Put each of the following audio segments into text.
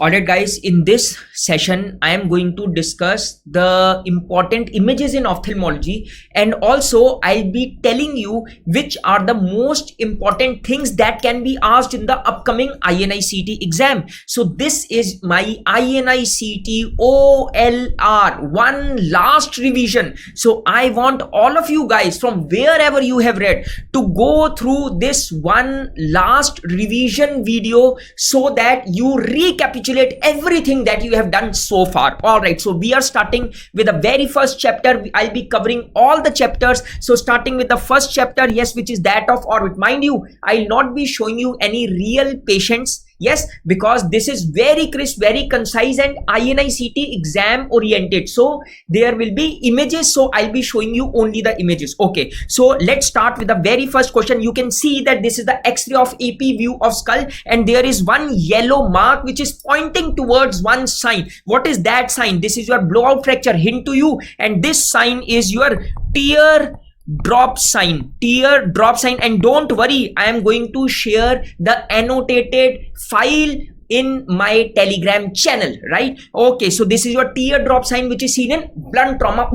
Alright guys, in this session I am going to discuss the important images in ophthalmology, and also I'll be telling you which are the most important things that can be asked in the upcoming INICET exam. So this is my INICET OLR, one last revision. So I want all of you guys from wherever you have read to go through this one last revision video so that you recapitulate everything that you have done so far. All right, so we are starting with the very first chapter. I'll be covering all the chapters. So starting with the first chapter, yes, which is that of orbit. Mind you, I'll not be showing you any real patients. Yes, because this is very crisp, very concise and INICET exam oriented. So there will be images. So I'll be showing you only the images. Okay, so let's start with the very first question. You can see that this is the X-ray of AP view of skull, and there is one yellow mark which is pointing towards one sign. What is that sign? This is your blowout fracture, hint to you, and this sign is your tear drop sign, and don't worry, I am going to share the annotated file in my Telegram channel, right? Okay, so this is your teardrop sign which is seen in blunt trauma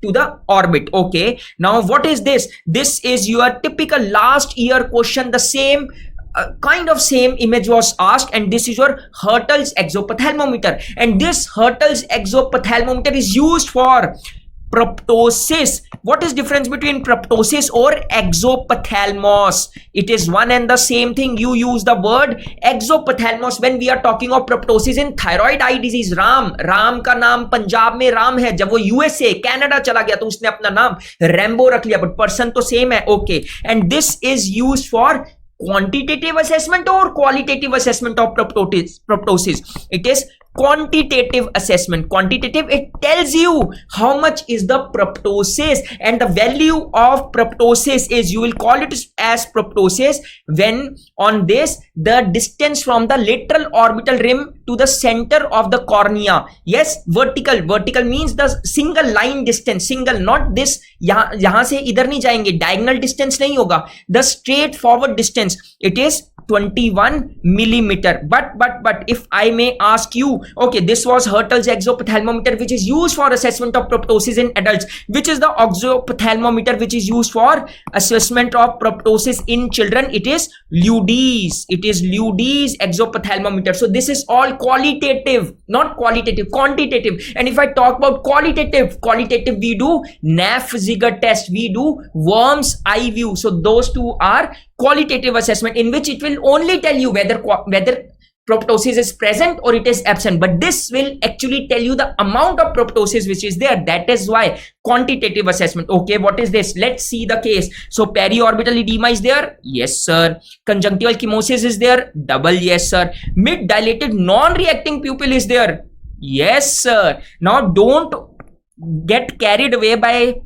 to the orbit. Okay, now what is this? This is your typical last year question. The same kind of same image was asked, and this is your Hertel's exophthalmometer, and this Hertel's exophthalmometer is used for proptosis. What is difference between proptosis or exophthalmos? It is one and the same thing. You use the word exophthalmos when we are talking of proptosis in thyroid eye disease. Ram का नाम पंजाब में राम है, जब वो USA Canada चला गया तो उसने अपना नाम रैम्बो रख लिया, बट पर्सन तो सेम है. Okay, and this is used for quantitative assessment or qualitative assessment of proptosis. It is quantitative assessment. Quantitative, it tells you how much is the proptosis, and the value of proptosis is, you will call it as proptosis when on this the distance from the lateral orbital rim to the center of the cornea. Yes, vertical means the single line distance, single, not this यहाँ से इधर नहीं जाएंगे, diagonal distance नहीं होगा, the straight forward distance, it is 21 millimeter. But if I may ask you, okay, this was Hertel's exophthalmometer which is used for assessment of proptosis in adults. Which is the exophthalmometer which is used for assessment of proptosis in children? It is Ludi's. It is Ludi's exophthalmometer. So this is all qualitative, not qualitative, quantitative. And if I talk about qualitative, we do NAF-Ziegler test, we do Worm's eye view. So those two are qualitative assessment, in which it will only tell you whether proptosis is present or it is absent, but this will actually tell you the amount of proptosis which is there. That is why quantitative assessment. Okay, what is this? Let's see the case. So periorbital edema is there, yes sir. Conjunctival chemosis is there, double yes sir. Mid dilated non-reacting pupil is there, yes sir. Now don't get carried away by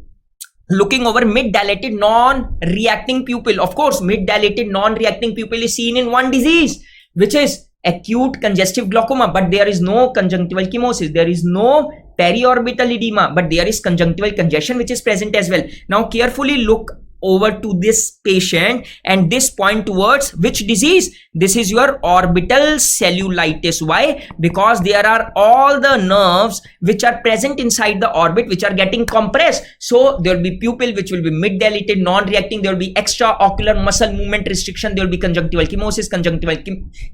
looking over mid-dilated non-reacting pupil. Of course, mid-dilated non-reacting pupil is seen in one disease, which is acute congestive glaucoma, but there is no conjunctival chemosis, there is no periorbital edema, but there is conjunctival congestion which is present as well. Now carefully look over to this patient, and this point towards which disease? This is your orbital cellulitis. Why? Because there are all the nerves which are present inside the orbit which are getting compressed. So there will be pupil which will be mid-dilated, non-reacting, there will be extraocular muscle movement restriction, there will be conjunctival chemosis, conjunctival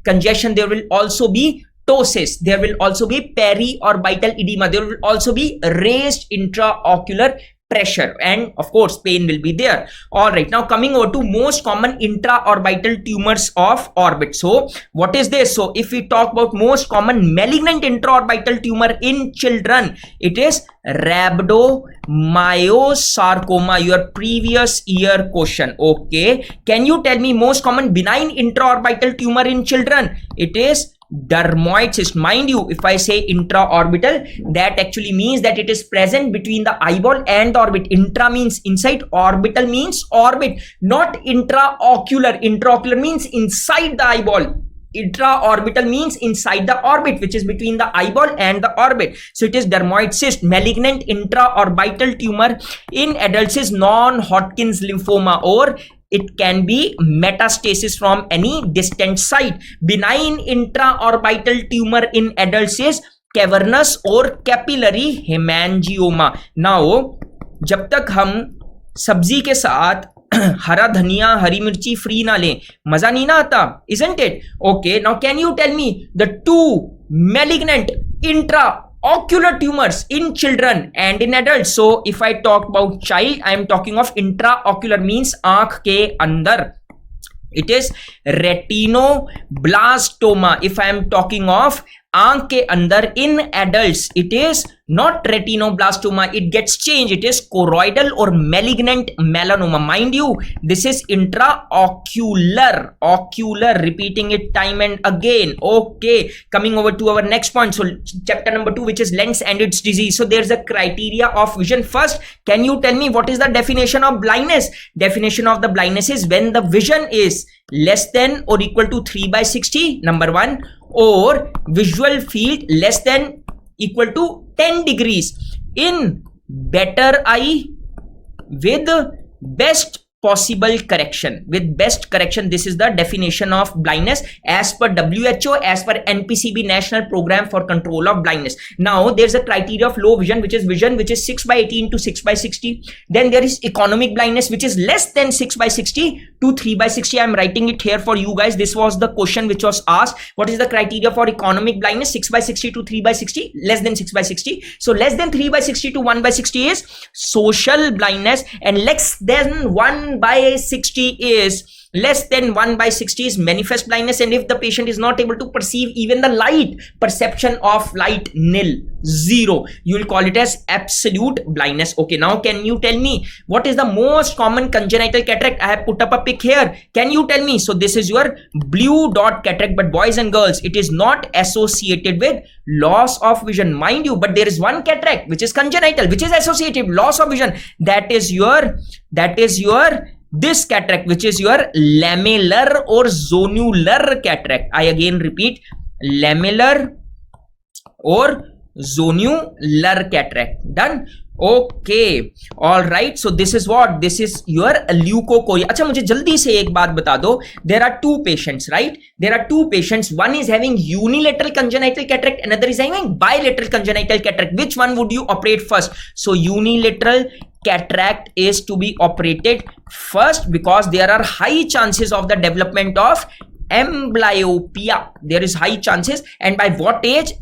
congestion, there will also be ptosis, there will also be periorbital edema, there will also be raised intraocular pressure, and of course pain will be there. All right, now coming over to most common intraorbital tumors of orbit. So what is this? So if we talk about most common malignant intraorbital tumor in children, it is rhabdomyosarcoma, your previous year question. Okay, can you tell me most common benign intraorbital tumor in children? It is dermoid cyst. Mind you, if I say intraorbital, that actually means that it is present between the eyeball and the orbit. Intra means inside, orbital means orbit, not intraocular. Intraocular means inside the eyeball. Intraorbital means inside the orbit, which is between the eyeball and the orbit. So it is dermoid cyst. Malignant intraorbital tumor in adults is non-Hodgkin's lymphoma or It can be metastasis from any distant site. Benign intraorbital tumor in adults is cavernous or capillary hemangioma. Now, जब तक हम सब्जी के साथ हरा धनिया हरी मिर्ची free ना लें, मजा नहीं ना आता, isn't it? Okay, now can you tell me the two malignant intraocular tumors in children and in adults? So if I talk about child, I am talking of intraocular, means आंख के अंदर. It is retinoblastoma. If I am talking of आंख के अंदर in adults, it is not retinoblastoma, it gets changed, it is choroidal or malignant melanoma. Mind you, this is intraocular, ocular, repeating it time and again. Okay, coming over to our next point. So chapter number 2, which is lens and its disease. So there's a criteria of vision. First, can you tell me what is the definition of blindness? Definition of the blindness is when the vision is less than or equal to 3/60, number 1, or visual field less than equal to 10 degrees in better eye with best possible correction. With best correction, this is the definition of blindness as per WHO, as per NPCB, National Program for Control of Blindness. Now there's a criteria of low vision, which is 6/18 to 6/60. Then there is economic blindness, which is less than 6/60 to 3/60. I'm writing it here for you guys. This was the question which was asked. What is the criteria for economic blindness? 6/60 to 3/60, less than 6/60. So less than 3/60 to 1/60 is social blindness, and less than 1/60 is less than 1/60 is manifest blindness. And if the patient is not able to perceive even the light, perception of light nil, 0, you will call it as absolute blindness. Okay, now can you tell me what is the most common congenital cataract? I have put up a pic here. Can you tell me? So this is your blue dot cataract, but boys and girls, it is not associated with loss of vision, mind you, but there is one cataract which is congenital, which is associated with loss of vision. That is your this cataract, which is your lamellar or zonular cataract. I again repeat, lamellar or zonular cataract. Done? Okay, all right. So this is what? This is your leukocoria. अच्छा, मुझे जल्दी से एक बात बता दो. There are two patients, right? There are two patients. One is having unilateral congenital cataract, another is having bilateral congenital cataract. Which one would you operate first? So unilateral cataract is to be operated first because there are high chances of the development of amblyopia. There is high chances, and by what age?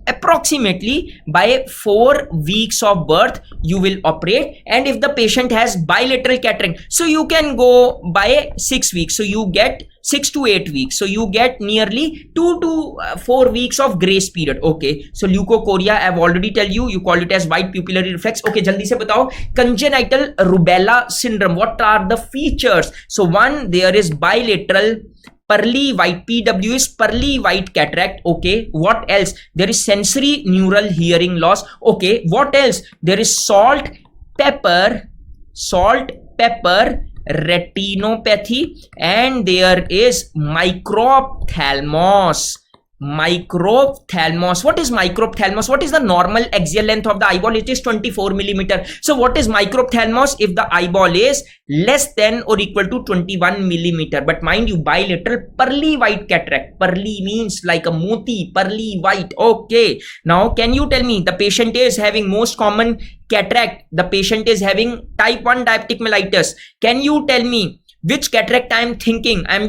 Approximately by 4 weeks of birth you will operate. And if the patient has bilateral cataract, so you can go by 6 weeks, so you get 6 to 8 weeks, so you get nearly 2 to 4 weeks of grace period. Okay, so leukocoria, I have already tell you, you call it as white pupillary reflex. Okay, jaldi se batao, congenital rubella syndrome, what are the features? So one, there is bilateral pearly white, PW is pearly white cataract. Okay, what else? There is sensory neural hearing loss. Okay, what else? There is salt pepper retinopathy, and there is microphthalmos. What is microphthalmos? What is the normal axial length of the eyeball? It is 24 millimeter. So what is microphthalmos? If the eyeball is less than or equal to 21 millimeter. But mind you, bilateral pearly white cataract. Pearly means like a moti, pearly white. Okay, now can you tell me the patient is having most common cataract? The patient is having type 1 diabetic mellitus. Can you tell me which cataract I am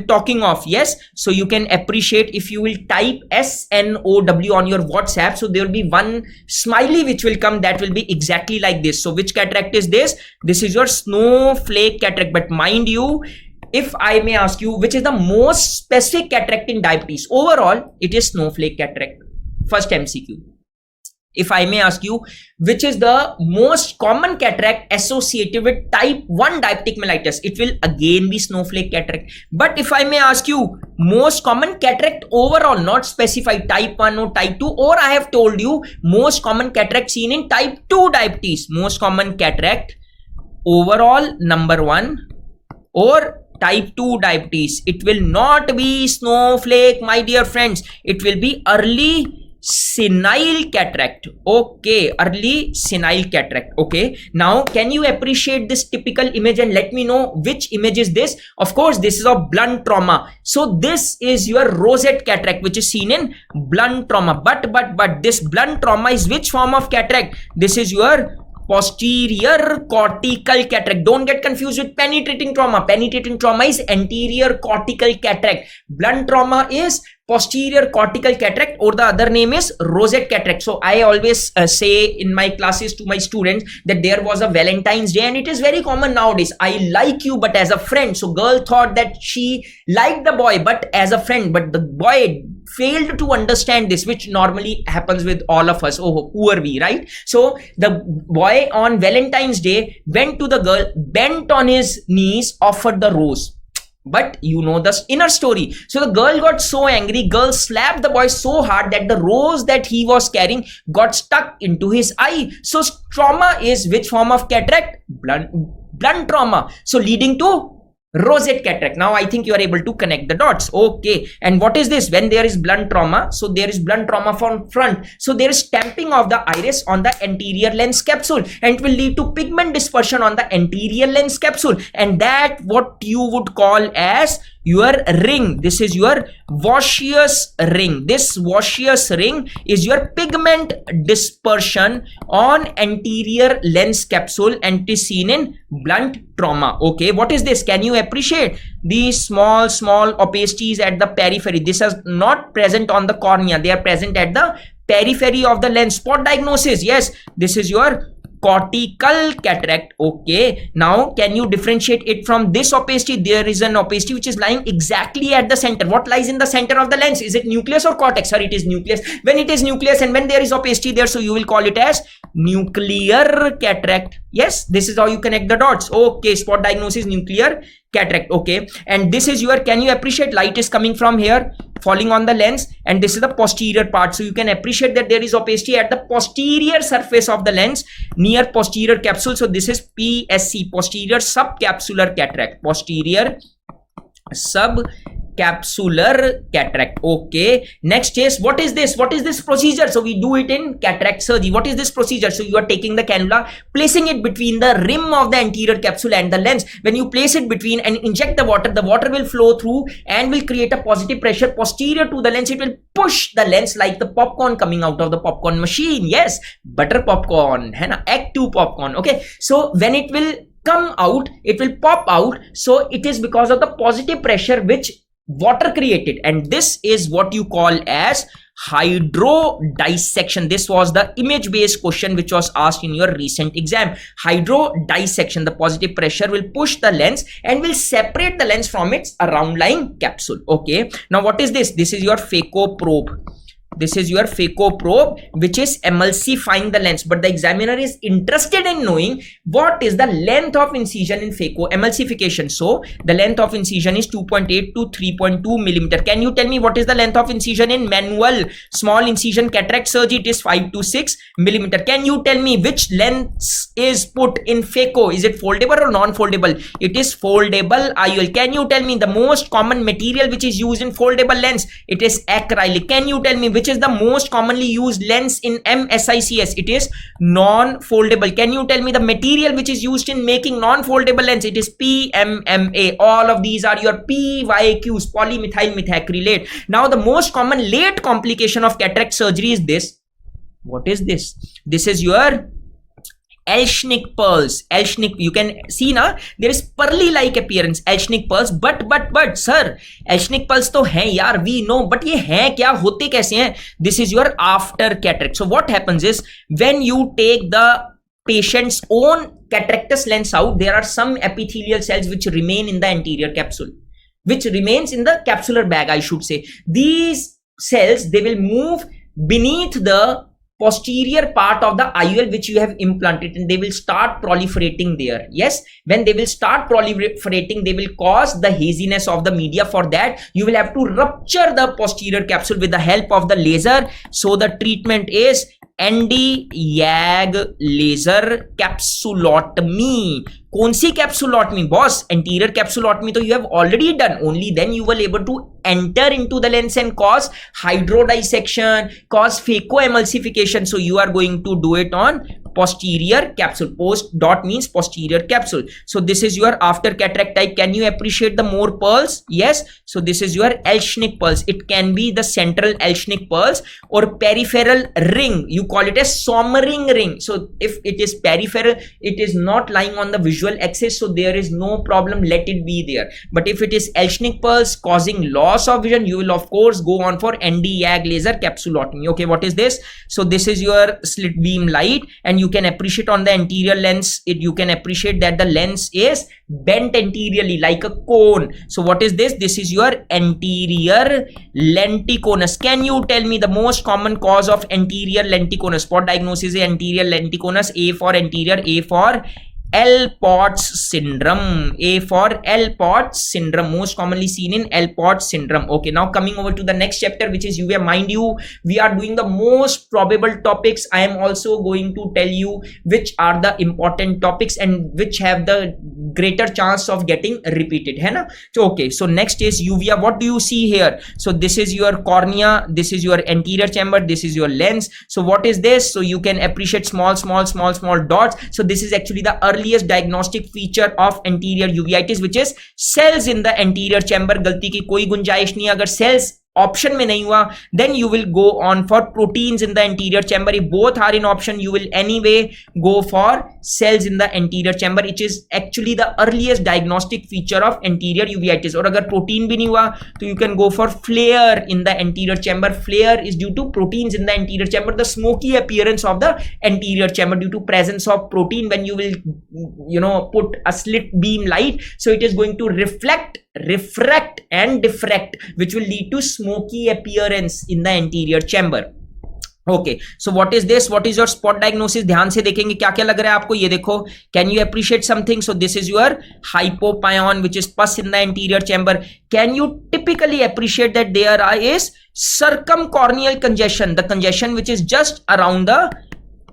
talking of? Yes, so you can appreciate if you will type SNOW on your WhatsApp. So there will be one smiley which will come, that will be exactly like this. So which cataract is this? This is your snowflake cataract. But mind you, if I may ask you, which is the most specific cataract in diabetes? Overall, it is snowflake cataract. First MCQ. If I may ask you, which is the most common cataract associated with type 1 diabetic mellitus? It will again be snowflake cataract. But if I may ask you, most common cataract overall, not specified type 1 or type 2, or I have told you most common cataract seen in type 2 diabetes. Most common cataract overall, number 1, or type 2 diabetes. It will not be snowflake, my dear friends. It will be early senile cataract. Okay, early senile cataract. Okay, now can you appreciate this typical image and let me know which image is this? Of course, this is of blunt trauma. So this is your rosette cataract, which is seen in blunt trauma. But this blunt trauma is which form of cataract? This is your posterior cortical cataract. Don't get confused with penetrating trauma. Penetrating trauma is anterior cortical cataract. Blunt trauma is posterior cortical cataract, or the other name is rosette cataract. So I always say in my classes to my students that there was a Valentine's Day, and it is very common nowadays. I like you but as a friend. So girl thought that she liked the boy but as a friend, but the boy failed to understand this, which normally happens with all of us. Oh, poor we, right? So the boy on Valentine's Day went to the girl, bent on his knees, offered the rose. But you know the inner story. So the girl got so angry, girl slapped the boy so hard that the rose that he was carrying got stuck into his eye. So trauma is which form of cataract? Blunt trauma. So leading to rosette cataract. Now I think you are able to connect the dots. Okay, and what is this? When there is blunt trauma, so there is blunt trauma from front, so there is stamping of the iris on the anterior lens capsule, and it will lead to pigment dispersion on the anterior lens capsule, and that what you would call as your ring. This is your osseous ring. This osseous ring is your pigment dispersion on anterior lens capsule, and it is seen in blunt trauma. Okay, what is this? Can you appreciate these small opacities at the periphery? This is not present on the cornea, they are present at the periphery of the lens. Spot diagnosis, yes, this is your cortical cataract. Okay, now can you differentiate it from this opacity? There is an opacity which is lying exactly at the center. What lies in the center of the lens? Is it nucleus or cortex? Sir, it is nucleus. When it is nucleus and when there is opacity there, so you will call it as nuclear cataract. Yes, this is how you connect the dots. Okay, spot diagnosis, nuclear cataract. Okay, and this is your, can you appreciate light is coming from here falling on the lens, and this is the posterior part, so you can appreciate that there is opacity at the posterior surface of the lens near posterior capsule. So this is PSC, posterior subcapsular cataract, posterior subcapsular cataract. Okay, next is, what is this? What is this procedure? So we do it in cataract surgery. What is this procedure? So you are taking the cannula, placing it between the rim of the anterior capsule and the lens. When you place it between and inject the water will flow through and will create a positive pressure posterior to the lens. It will push the lens like the popcorn coming out of the popcorn machine. Yes, butter popcorn, hai na, egg 2 popcorn. Okay, so when it will come out, it will pop out. So it is because of the positive pressure which water created, and this is what you call as hydrodissection. This was the image based question which was asked in your recent exam. Hydrodissection, the positive pressure will push the lens and will separate the lens from its around lying capsule. Okay, now what is this? This is your phaco probe. This is your phaco probe which is emulsifying the lens, but the examiner is interested in knowing what is the length of incision in phaco emulsification. So the length of incision is 2.8 to 3.2 millimeter. Can you tell me what is the length of incision in manual small incision cataract surgery? It is 5 to 6 millimeter. Can you tell me which length is put in phaco? Is it foldable or non-foldable? It is foldable IOL. Can you tell me the most common material which is used in foldable lens? It is acrylic. Can you tell me which is the most commonly used lens in MSICS? It is non-foldable. Can you tell me the material which is used in making non-foldable lens? It is PMMA. All of these are your PYQs, polymethyl methacrylate. Now the most common late complication of cataract surgery is this. What is this? This is your Elschnick pearls. Elschnick, you can see now there is pearly like appearance, Elschnick pearls. But sir, Elschnick pearls तो हैं यार, we know, but ये हैं क्या, होते कैसे हैं? This is your after cataract. So what happens is when you take the patient's own cataractus lens out, there are some epithelial cells which remain in the anterior capsule, which remains in the capsular bag, I should say. These cells, they will move beneath the posterior part of the IOL which you have implanted, and they will start proliferating there. Yes, when they will start proliferating, they will cause the haziness of the media. For that, you will have to rupture the posterior capsule with the help of the laser. So the treatment is ND YAG laser capsulotomy. कौन सी capsulotomy boss? Anterior capsulotomy तो you have already done. Only then you will able to enter into the lens and cause hydrodissection, cause phacoemulsification. So you are going to do it on posterior capsule. Post dot means posterior capsule. So this is your after cataract type. Can you appreciate the more pearls? Yes. So this is your Elschnick pearls. It can be the central Elschnick pearls or peripheral ring. You call it a sommering ring. So if it is peripheral, it is not lying on the visual axis, so there is no problem, let it be there. But if it is Elschnick pearls causing loss of vision, you will of course go on for ND YAG laser capsulotomy. Okay, what is this? So this is your slit beam light, and you can appreciate on the anterior lens, you can appreciate that the lens is bent anteriorly like a cone. So what is this? This is your anterior lenticonus. Can you tell me the most common cause of anterior lenticonus? Spot diagnosis is anterior lenticonus. A for anterior, A for L-POTS syndrome. A for L-POTS syndrome, most commonly seen in L-POTS syndrome. Okay, now coming over to the next chapter, which is uvea. Mind you, we are doing the most probable topics. I am also going to tell you which are the important topics and which have the greater chance of getting repeated, hai na? So okay, so next is uvea. What do you see here? So this is your cornea, this is your anterior chamber, this is your lens. So what is this? So you can appreciate small dots. So this is actually the earliest diagnostic feature of anterior uveitis, which is cells in the anterior chamber. गलती की कोई गुंजाइश नहीं. अगर cells option में नहीं हुआ, then you will go on for proteins in the anterior chamber. If both are in option, you will anyway go for cells in the anterior chamber. It is actually the earliest diagnostic feature of anterior uveitis. और अगर protein भी नहीं हुआ, तो you can go for flare in the anterior chamber. Flare is due to proteins in the anterior chamber, the smoky appearance of the anterior chamber due to presence of protein. When you will, you know, put a slit beam light, so it is going to reflect, refract and diffract, which will lead to smoky appearance in the anterior chamber. Okay, so what is this? What is your spot diagnosis? ध्यान से देखेंगे क्या क्या लग रहा है आपको. ये देखो, can you appreciate something? So this is your hypopyon, which is pus in the anterior chamber. Can you typically appreciate that there is circumcorneal congestion, the congestion which is just around the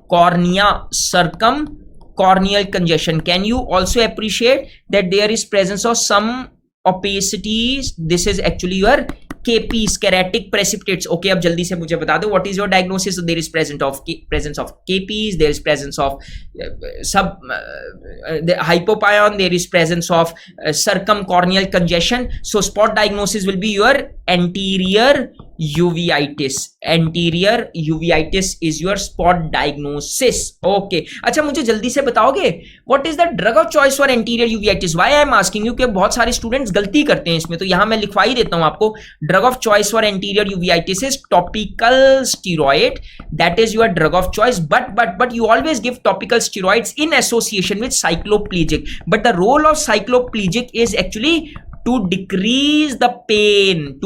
cornea, circumcorneal congestion. Can you also appreciate that there is presence of some opacities? This is actually your KPs, keratic precipitates. Okay, अब जल्दी से मुझे बता दो, what is your diagnosis? So there is presence of KPs, there is presence of the hypopyon, there is presence of circumcorneal congestion. So spot diagnosis will be your anterior uveitis. Anterior uveitis is your spot diagnosis. Okay, अच्छा मुझे जल्दी से बताओगे what is the drug of choice for anterior uveitis? Why I am asking you कि बहुत सारे students गलती करते हैं इसमें, तो यहाँ मैं लिखवा ही देता हूँ आपको. Drug of choice for anterior uveitis is topical steroid. That is your drug of choice. But you always give topical steroids in association with cycloplegic. But the role of cycloplegic is actually to decrease the pain,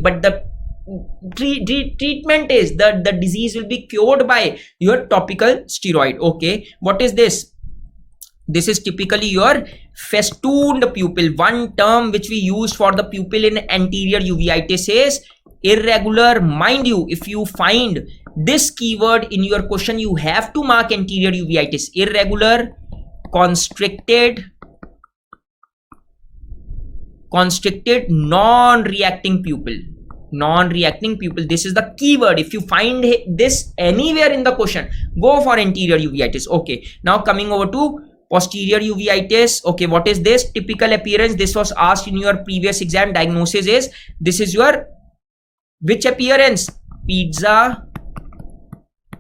but the treatment is the disease will be cured by your topical steroid. Okay, what is this? This is typically your festooned pupil. One term which we use for the pupil in anterior uveitis is irregular. Mind you, if you find this keyword in your question, you have to mark anterior uveitis. Irregular, constricted, non-reacting pupil. Non-reacting pupil, this is the keyword. If you find this anywhere in the question, go for anterior uveitis. Okay, now coming over to posterior uveitis. Okay, what is this? Typical appearance. This was asked in your previous exam. Diagnosis is, this is your which appearance? Pizza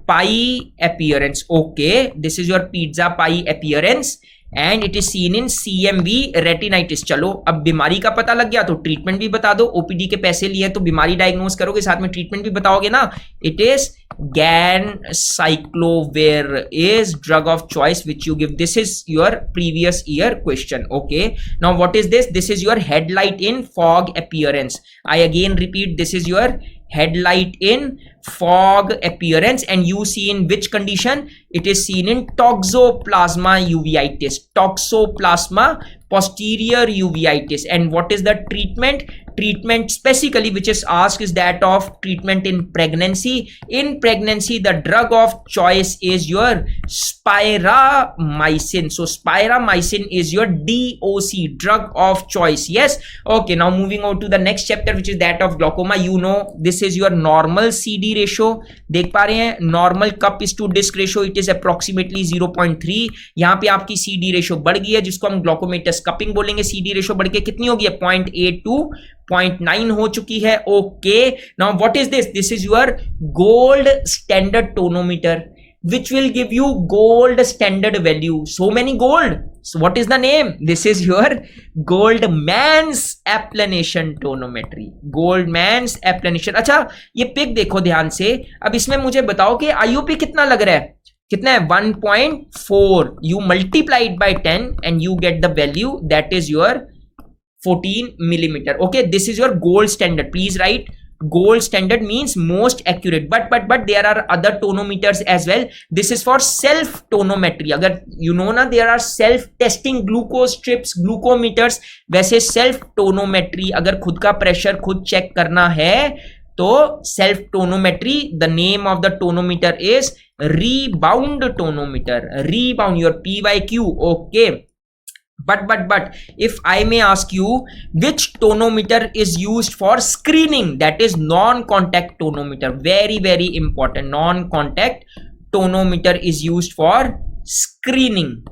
pie appearance. Okay, this is your pizza pie appearance and it is seen in CMV retinitis. चलो अब बीमारी का पता लग गया तो treatment भी बता दो. ओपीडी के पैसे लिए तो बीमारी डायग्नोज करोगे, साथ में ट्रीटमेंट भी बताओगे ना. It is ganciclovir is drug of choice which you give. This is your previous year question. Okay, now what is this? This is your headlight in fog appearance. I again repeat, this is your headlight in fog appearance, and you see in which condition? It is seen in toxoplasma uveitis. Toxoplasma posterior uveitis. And what is the treatment? treatment specifically which is asked is that of treatment in pregnancy. In pregnancy, the drug of choice is your spiramycin. So spiramycin is your DOC, drug of choice. Yes. Okay, now moving on to the next chapter which is that of glaucoma. You know, this is your normal CD ratio. देख पा रहे हैं, normal cup is to disc ratio, it is approximately 0.3. यहाँ पे आपकी CD ratio बढ़ गई है जिसको हम ग्लॉकोमेटस कपिंग बोलेंगे. CD ratio बढ़ के कितनी होगी? 0.8 to 0.9 हो चुकी है. Okay, now what is this? This is your gold standard tonometer which will give you gold standard value. So many gold. So what is the name? This is your Goldman's applanation tonometry. Goldman's applanation. अच्छा, ये pick देखो ध्यान से. अब इसमें मुझे बताओ कि IOP कितना लग रहा है? कितना है? 1.4. You multiply it by 10 and you get the value that is your 14 millimeter. Okay, this is your gold standard. Please write. Gold standard means most accurate, but there are other tonometers as well. This is for self tonometry. अगर you know ना, there are self testing glucose strips, glucometers. वैसे self tonometry अगर खुद का pressure खुद check करना है तो self tonometry, the name of the tonometer is rebound tonometer. Rebound, your PYQ. Okay. But if I may ask you, which tonometer is used for screening? That is non-contact tonometer. Very, very important. Non-contact tonometer is used for screening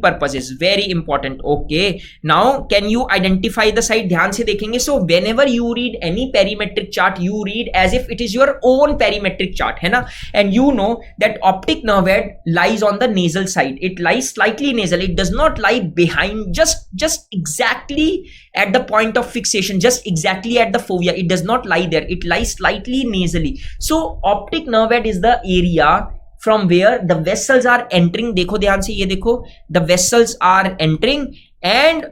purposes. Very important. Okay, now can you identify the site? ध्यान से देखेंगे. So whenever you read any perimetric chart, you read as if it is your own perimetric chart, है ना? And you know that optic nerve head lies on the nasal side. It lies slightly nasal. It does not lie behind, just exactly at the point of fixation, just exactly at the fovea. It does not lie there. It lies slightly nasally. So optic nerve head is the area from where the vessels are entering. देखो ध्यान से, ये देखो, the vessels are entering and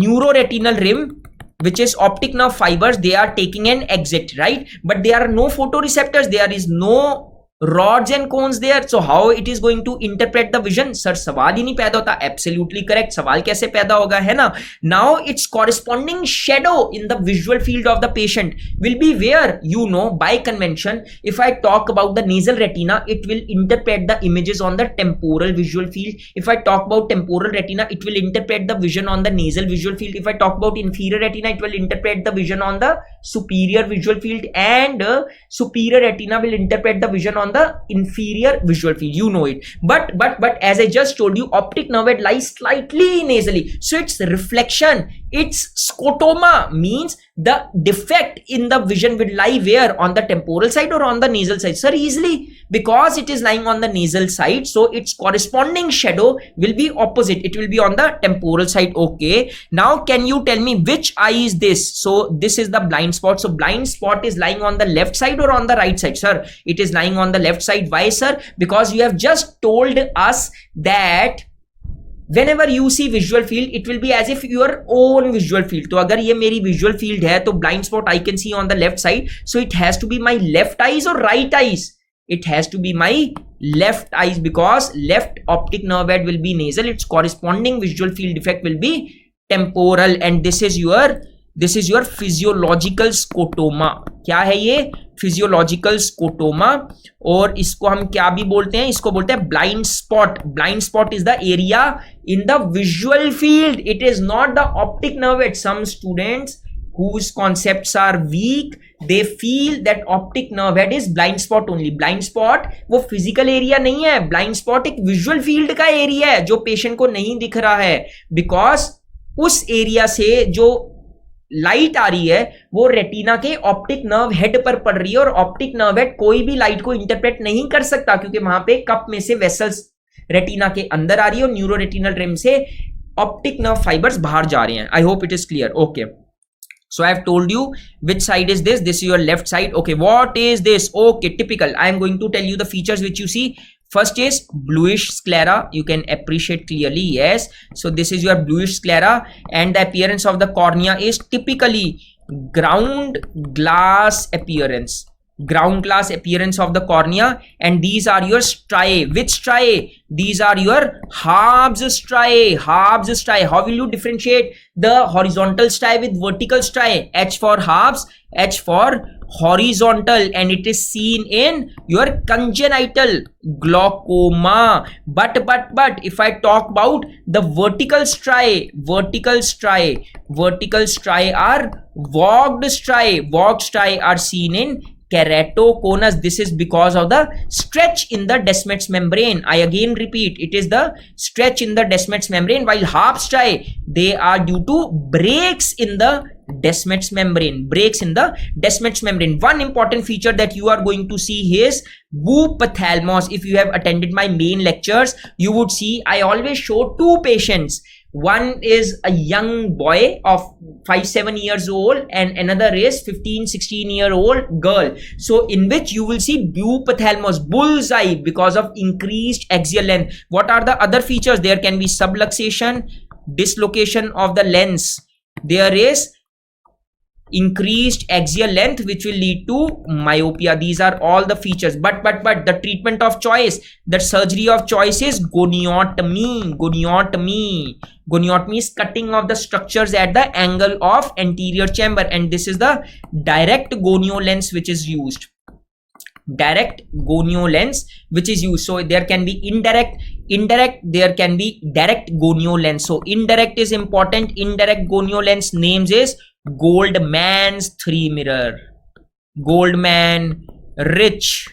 neuroretinal rim, which is optic nerve fibers, they are taking an exit, right? But there are no photoreceptors, there is no rods and cones there. So how it is going to interpret the vision? Sir, सवाल ही नहीं पैदा होता. Absolutely correct. सवाल कैसे पैदा होगा, है ना? Now its corresponding shadow in the visual field of the patient will be where, you know, by convention, if I talk about the nasal retina, it will interpret the images on the temporal visual field. If I talk about temporal retina, it will interpret the vision on the nasal visual field. If I talk about inferior retina, it will interpret the vision on the superior visual field, and superior retina will interpret the vision on the inferior visual field. You know it. But as I just told you, optic nerve head lies slightly nasally. So its reflection, its scotoma means the defect in the vision will lie where? On the temporal side or on the nasal side? Sir, easily, because it is lying on the nasal side, so its corresponding shadow will be opposite. It will be on the temporal side. Okay, now can you tell me which eye is this? So this is the blind spot. So blind spot is lying on the left side or on the right side? Sir, it is lying on the left side. Why, sir? Because you have just told us that whenever you see visual field, it will be as if your own visual field. तो अगर ये मेरी visual field है तो blind spot I can see on the left side. So it has to be my left eyes or right eyes? It has to be my left eyes, because left optic nerve head will be nasal. Its corresponding visual field defect will be temporal, and this is your physiological scotoma. क्या है ये? Physiological scotoma. और इसको हम क्या भी बोलते हैं? इसको बोलते हैं blind spot. Blind spot is the area in the visual field. It is not the optic nerve head. Some students whose concepts are weak, they feel that optic nerve head is blind spot only. Blind spot वो physical area नहीं है. Blind spot एक visual field का area है जो patient को नहीं दिख रहा है, because उस area से जो लाइट आ रही है वो रेटिना के ऑप्टिक नर्व हेड पर पड़ रही है, और ऑप्टिक नर्व हेड कोई भी लाइट को इंटरप्रेट नहीं कर सकता, क्योंकि वहां पे कप में से वेसल्स रेटिना के अंदर आ रही है और न्यूरो रेटिनल रिम से ऑप्टिक नर्व फाइबर्स बाहर जा रहे हैं. I hope it is clear. Okay, so I have told you which side is this. This is your left side. Okay, what is this? Okay, typical. I am going to tell you the features which you see. First is bluish sclera. You can appreciate clearly. Yes. So this is your bluish sclera, and the appearance of the cornea is typically ground glass appearance. ground glass appearance of the cornea, and these are your striae. Which striae? These are your Harb's striae. Harb's striae. How will you differentiate the horizontal striae with vertical striae? H for Harb's, H for horizontal, and it is seen in your congenital glaucoma. But if I talk about the vertical striae are walked striae. Walked striae are seen in keratoconus. This is because of the stretch in the Descemet's membrane. I again repeat, it is the stretch in the Descemet's membrane, while half striae, they are due to breaks in the Descemet's membrane. Breaks in the Descemet's membrane. One important feature that you are going to see is ophthalmos. If you have attended my main lectures, you would see I always show two patients. One is a young boy of 5-7 years old, and another is 15-16-year-old girl. So in which you will see ophthalmos, bullseye, because of increased axial length. What are the other features? There can be subluxation, dislocation of the lens. There is increased axial length, which will lead to myopia. These are all the features. But the treatment of choice, the surgery of choice is goniotomy. Goniotomy is cutting of the structures at the angle of anterior chamber, and this is the direct gonio lens which is used. Direct gonio lens which is used. So there can be indirect, there can be direct gonio lens. So indirect is important. Indirect gonio lens names is Goldman's 3 mirror, Goldman, rich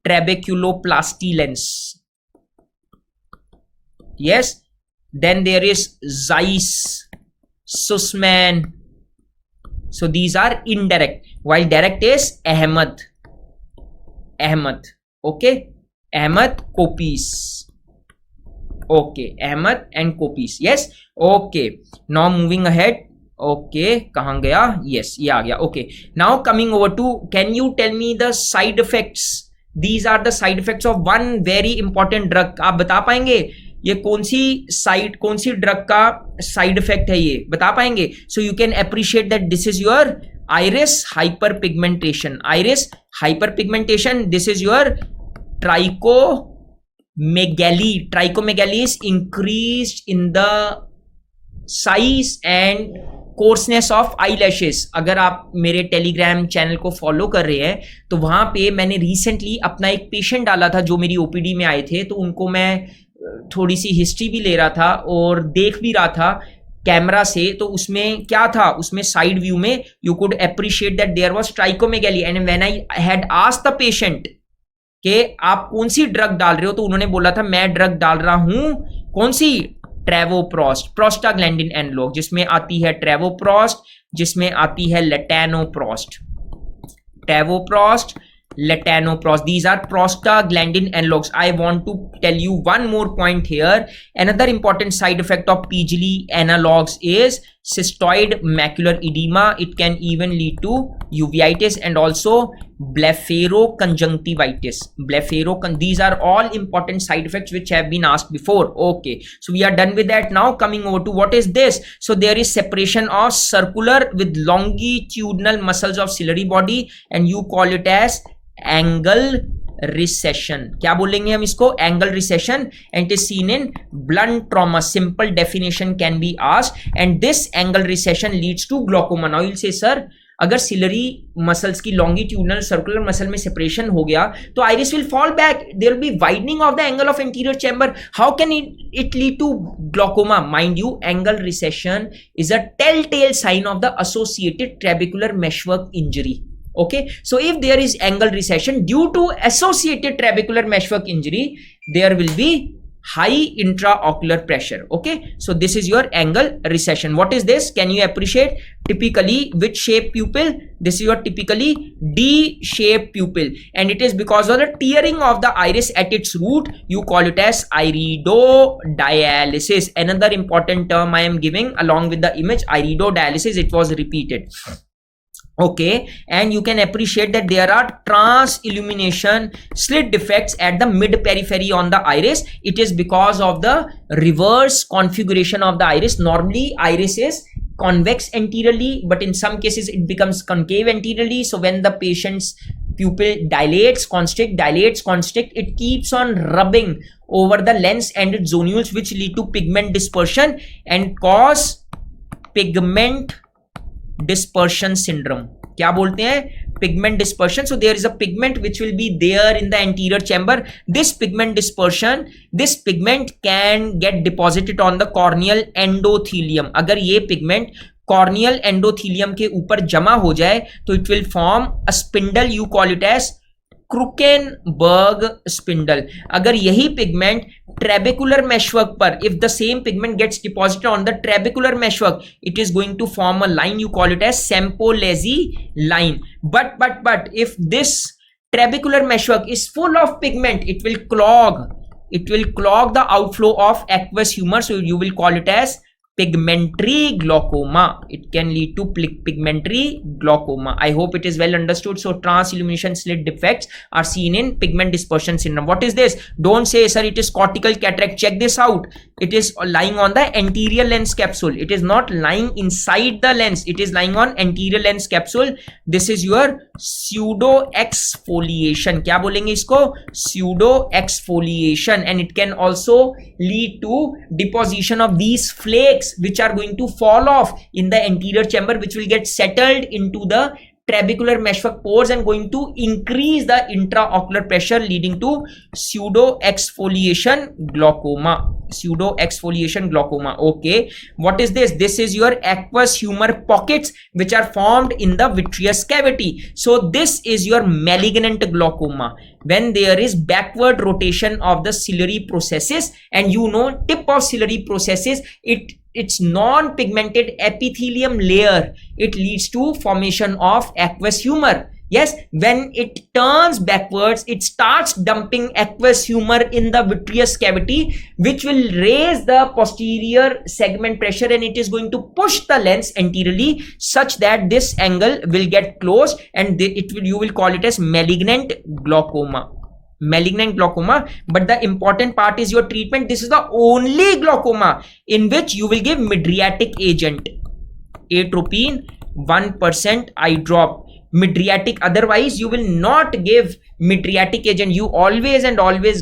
trabeculoplasty lens. Yes. Then there is Zeiss, Sussman. So these are indirect, while direct is Ahmed. Okay. Ahmed Copies. Okay, Ahmed and Copies. Yes. Okay, now moving ahead. Okay, kahan gaya? Yes, ye aa gaya. Okay, now coming over to, can you tell me the side effects? These are the side effects of one very important drug. आप बता पाएंगे ये कौन सी drug का side effect है, ये बता पाएंगे? So you can appreciate that this is your iris hyperpigmentation. Iris hyperpigmentation. This is your trichomegaly. Trichomegaly is increased in the size and coarseness of eyelashes. अगर आप मेरे टेलीग्राम चैनल को follow कर रहे हैं तो वहां पे मैंने रिसेंटली अपना एक पेशेंट डाला था जो मेरी ओपीडी में आए थे, तो उनको मैं थोड़ी सी हिस्ट्री भी ले रहा था और देख भी रहा था कैमरा से. तो उसमें क्या था, उसमें साइड व्यू में you could appreciate that there was trichomegaly, and when I had asked the patient कि आप कौन सी ड्रग डाल रहे हो, तो उन्होंने बोला था मैं ड्रग डाल रहा हूं कौन सी, ट्रेवोप्रोस्ट, प्रोस्टाग्लैंडिन एनालॉग, जिसमें आती है ट्रेवोप्रोस्ट, जिसमें आती है लेटानोप्रोस्ट. ट्रेवोप्रोस्ट, letanoprost, these are prostaglandin analogs. I want to tell you one more point here. Another important side effect of PGL analogs is cystoid macular edema. It can even lead to uveitis and also blepharoconjunctivitis. These are all important side effects which have been asked before. Okay, so we are done with that. Now coming over to what is this? So there is separation of circular with longitudinal muscles of ciliary body, and you call it as angle recession. क्या बोलेंगे हम इसको? angle recession, and it is seen in blunt trauma. Simple definition can be asked, and this angle recession leads to glaucoma. Now you'll say, sir, अगर ciliary muscles की longitudinal circular muscle में separation हो गया तो iris will fall back, there will be widening of the angle of interior chamber. How can it lead to glaucoma? Mind you, angle recession is a tell sign of the associated trabecular meshwork injury. Okay, so if there is angle recession due to associated trabecular meshwork injury, there will be high intraocular pressure. Okay, so this is your angle recession. What is this? Can you appreciate? Typically, which shape pupil? This is your typically D-shaped pupil, and it is because of the tearing of the iris at its root. You call it as iridodialysis. Another important term I am giving along with the image, iridodialysis. It was repeated. Okay, and you can appreciate that there are trans illumination slit defects at the mid periphery on the iris. It is because of the reverse configuration of the iris. Normally iris is convex anteriorly, but in some cases it becomes concave anteriorly. So when the patient's pupil dilates, constrict, it keeps on rubbing over the lens and its zonules, which lead to pigment dispersion and cause pigment dispersion syndrome. क्या बोलते हैं? Pigment dispersion. So there is a pigment which will be there in the anterior chamber. This pigment dispersion, this pigment can get deposited on the corneal endothelium. अगर ये pigment corneal endothelium के ऊपर जमा हो जाए तो it will form a spindle. You call it as Krukenberg spindle. अगर यही pigment trabecular meshwork पर, if the same pigment gets deposited on the trabecular meshwork, it is going to form a line. You call it as Sempolizi line. But if this trabecular meshwork is full of pigment, it will clog the outflow of aqueous humor. So you will call it as pigmentary glaucoma. It can lead to pigmentary glaucoma. I hope it is well understood. So transillumination slit defects are seen in pigment dispersion syndrome. What is this? Don't say, sir, it is cortical cataract. Check this out. It is lying on the anterior lens capsule. It is not lying inside the lens. It is lying on anterior lens capsule. This is your pseudo exfoliation. क्या बोलेंगे इसको? Pseudo exfoliation. And it can also lead to deposition of these flakes which are going to fall off in the anterior chamber, which will get settled into the trabecular meshwork pores and going to increase the intraocular pressure, leading to pseudo exfoliation glaucoma. Pseudo exfoliation glaucoma. Okay, what is this? This is your aqueous humor pockets which are formed in the vitreous cavity. So this is your malignant glaucoma, when there is backward rotation of the ciliary processes, and you know, tip of ciliary processes, its non-pigmented epithelium layer, it leads to formation of aqueous humor. Yes, when it turns backwards, it starts dumping aqueous humor in the vitreous cavity, which will raise the posterior segment pressure, and it is going to push the lens anteriorly such that this angle will get closed, and you will call it as malignant glaucoma. Malignant glaucoma. But the important part is your treatment. This is the only glaucoma in which you will give mydriatic agent, atropine 1% eye drop. Mydriatic, otherwise you will not give mydriatic agent. You always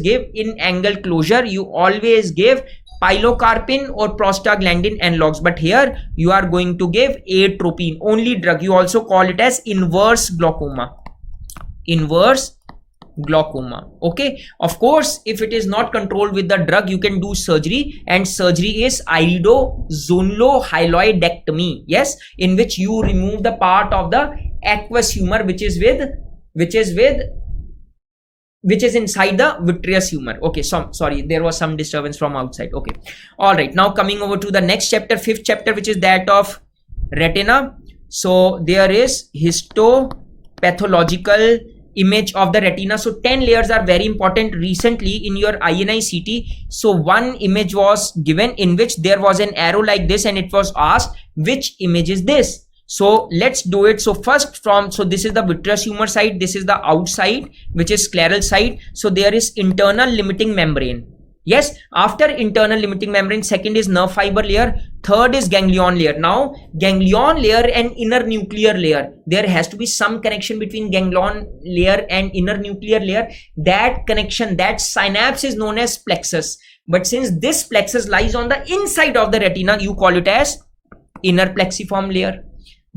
give in angle closure, you always give pilocarpine or prostaglandin analogs, but here you are going to give atropine, only drug. You also call it as inverse glaucoma. Inverse glaucoma. Okay, of course, if it is not controlled with the drug, you can do surgery, and surgery is iridozonulohyaloidectomy. Yes, in which you remove the part of the aqueous humor which is inside the vitreous humor. Okay, so sorry, there was some disturbance from outside. Okay, all right, now coming over to the next chapter, fifth chapter, which is that of retina. So there is histopathological image of the retina. So 10 layers are very important. Recently in your INICET, so one image was given in which there was an arrow like this, and it was asked which image is this. So let's do it. So first so this is the vitreous humor side, this is the outside, which is scleral side. So there is internal limiting membrane. Yes, after internal limiting membrane, second is nerve fiber layer, third is ganglion layer. Now ganglion layer and inner nuclear layer, there has to be some connection between ganglion layer and inner nuclear layer. That connection, that synapse is known as plexus. But since this plexus lies on the inside of the retina, you call it as inner plexiform layer.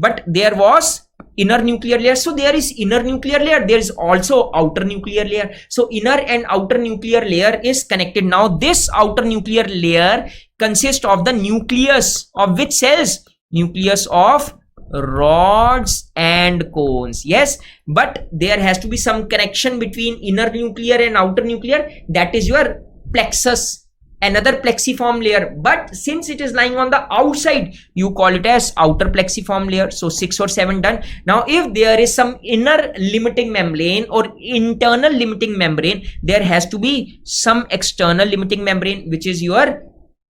But there was inner nuclear layer. So there is inner nuclear layer, there is also outer nuclear layer. So inner and outer nuclear layer is connected. Now this outer nuclear layer consists of the nucleus of which cells? Nucleus of rods and cones. Yes, but there has to be some connection between inner nuclear and outer nuclear. That is your plexus, another plexiform layer. But since it is lying on the outside, you call it as outer plexiform layer. So 6 or 7 done. Now if there is some inner limiting membrane or internal limiting membrane, there has to be some external limiting membrane, which is your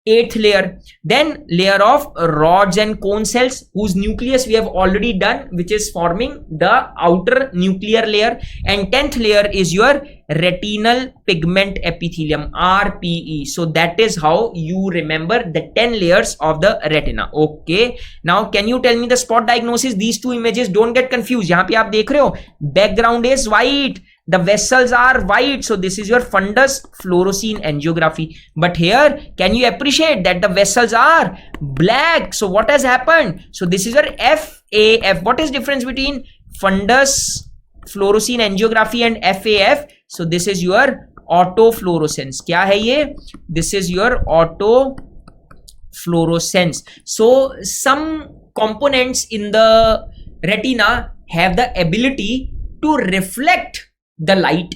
eighth layer. Then layer of rods and cone cells whose nucleus we have already done, which is forming the outer nuclear layer. And 10th layer is your retinal pigment epithelium, RPE. So that is how you remember the 10 layers of the retina. Okay, now can you tell me the spot diagnosis? These two images, don't get confused. यहाँ पे आप देख रहे हो background is white, the vessels are white, so this is your fundus fluorescein angiography. But here can you appreciate that the vessels are black? So what has happened? So this is your FAF. What is difference between fundus fluorescein angiography and FAF? So this is your autofluorescence. क्या है ये? This is your autofluorescence. So some components in the retina have the ability to reflect the light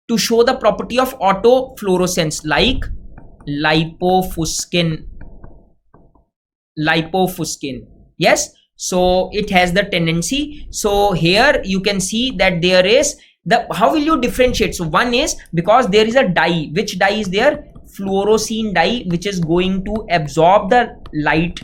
to show the property of autofluorescence, like lipofuscin. Yes, so it has the tendency. So here you can see that there is the, how will you differentiate? So one is because there is a dye. Which dye is there? Fluorescein dye, which is going to absorb the light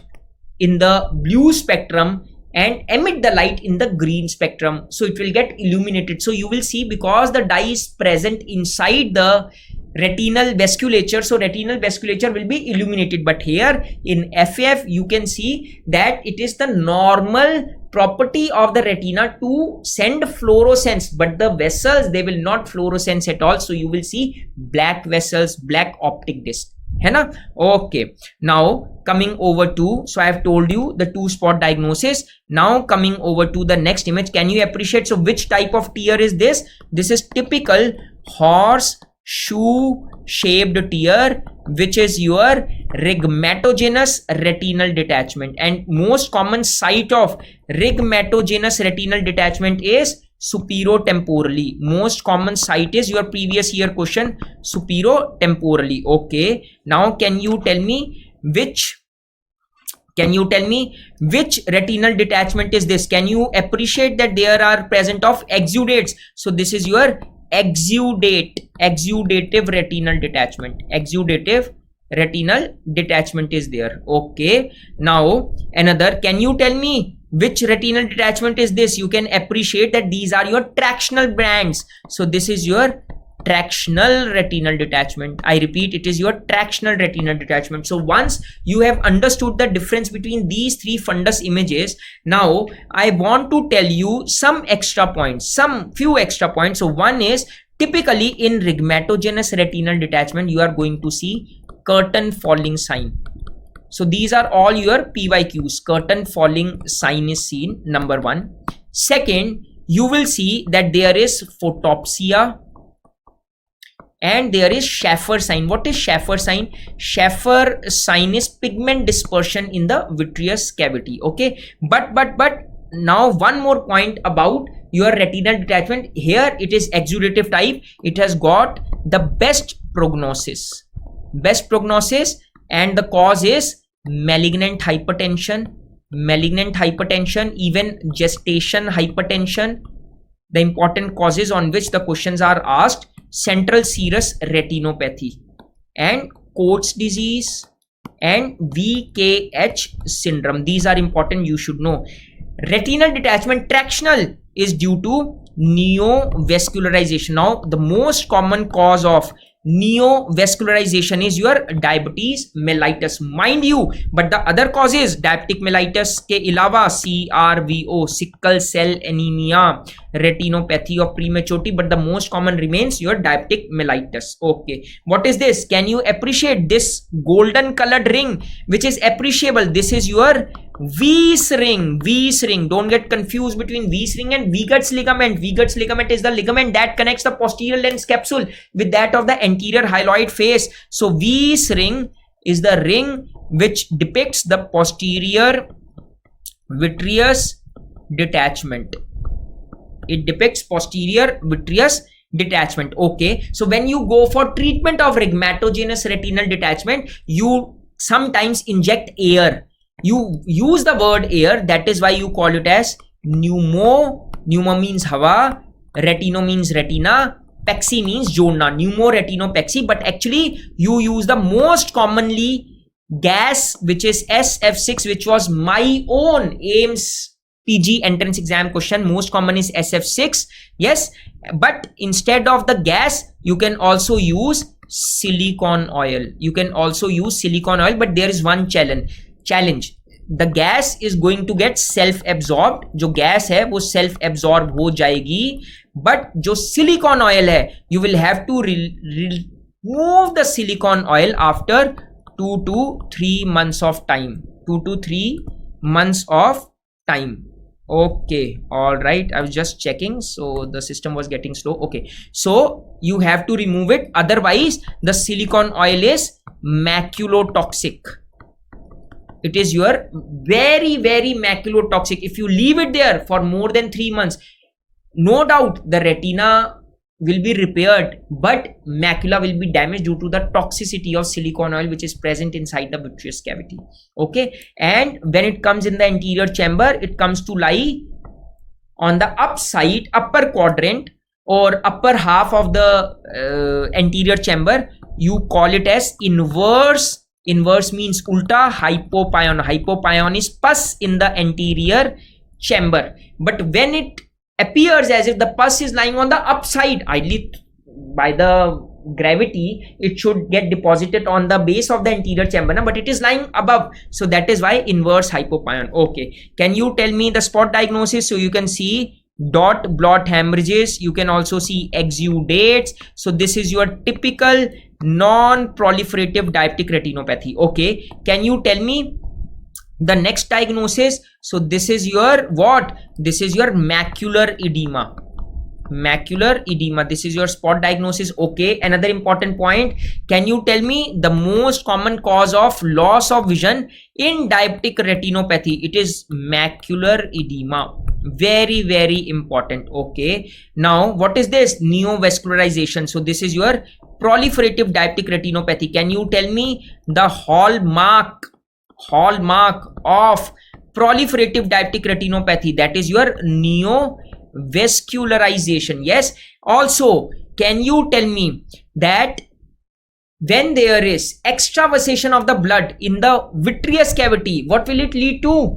in the blue spectrum and emit the light in the green spectrum, so it will get illuminated. So you will see, because the dye is present inside the retinal vasculature, so retinal vasculature will be illuminated. But here in FAF you can see that it is the normal property of the retina to send fluorescence, but the vessels, they will not fluorescence at all. So you will see black vessels, black optic disc. है ना? Okay, now coming over to, so I have told you the two spot diagnosis. Now coming over to the next image, can you appreciate? So which type of tear is this? This is typical horseshoe shaped tear, which is your rhigmatogenous retinal detachment. And most common site of rhigmatogenous retinal detachment is superotemporally. Most common site is your previous year question, superotemporally. Okay, now can you tell me which retinal detachment is this? Can you appreciate that there are present of exudates? So this is your exudative retinal detachment. Exudative retinal detachment is there. Okay, now another, can you tell me which retinal detachment is this? You can appreciate that these are your tractional bands. So this is your tractional retinal detachment. I repeat, it is your tractional retinal detachment. So once you have understood the difference between these three fundus images, now I want to tell you some extra points, some few extra points. So one is, typically in rhigmatogenous retinal detachment you are going to see curtain falling sign. So these are all your PYQs. Curtain falling sign is seen, number one. Second, you will see that there is photopsia and there is Schaffer sign. What is Schaffer sign? Schaffer sign is pigment dispersion in the vitreous cavity. Okay, but now one more point about your retinal detachment. Here it is exudative type. It has got the best prognosis, and the cause is malignant hypertension, even gestation hypertension. The important causes on which the questions are asked: central serous retinopathy and Coats disease and VKH syndrome. These are important, you should know. Retinal detachment tractional is due to neovascularization. Now the most common cause of neovascularization is your diabetes mellitus, mind you, but the other causes diabetic mellitus के अलावा CRVO, sickle cell anemia, retinopathy of prematurity, but the most common remains your diabetic mellitus. Okay, what is this? Can you appreciate this golden colored ring which is appreciable? This is your Weiss ring. Don't get confused between Weiss ring and Weigart's ligament. Weigart's ligament is the ligament that connects the posterior lens capsule with that of the anterior hyaloid face. So Weiss ring is the ring which depicts the posterior vitreous detachment. It depicts posterior vitreous detachment. Okay, so when you go for treatment of rhigmatogenous retinal detachment, you sometimes inject air. You use the word air, that is why you call it as pneumo. Pneumo means hawa, retino means retina, pexi means jodna, pneumoretinopexy. But actually you use the most commonly gas which is SF6, which was my own AIMS PG entrance exam question. Most common is SF6. Yes, but instead of the gas, you can also use silicone oil. You can also use silicone oil, but there is one challenge. The gas is going to get self absorbed. जो gas है वो self absorb हो जाएगी, but जो silicone oil है, you will have to remove the silicone oil after 2 to 3 months of time. 2 to 3 months of time. Okay, all right, I was just checking, so the system was getting slow. Okay, so you have to remove it, otherwise the silicone oil is maculotoxic. It is your very maculotoxic. If you leave it there for more than 3 months, no doubt the retina will be repaired, but macula will be damaged due to the toxicity of silicone oil which is present inside the vitreous cavity. Okay, and when it comes in the anterior chamber, it comes to lie on the upside, upper quadrant or upper half of the anterior chamber. You call it as inverse. Inverse means ulta. Hypopyon. Hypopyon is pus in the anterior chamber, but when it appears as if the pus is lying on the upside, ideally by the gravity it should get deposited on the base of the anterior chamber, but it is lying above, so that is why inverse hypopyon. Okay, can you tell me the spot diagnosis? So you can see dot blot hemorrhages, you can also see exudates. So this is your typical non-proliferative diabetic retinopathy. Okay, can you tell me the next diagnosis? So this is your what? This is your macular edema. Macular edema, this is your spot diagnosis. Okay, another important point, can you tell me the most common cause of loss of vision in diabetic retinopathy? It is macular edema. Very important. Okay, now what is this? Neovascularization. So this is your proliferative diabetic retinopathy. Can you tell me the hallmark of proliferative diabetic retinopathy? That is your neovascularization. Yes, also can you tell me that when there is extravasation of the blood in the vitreous cavity, what will it lead to?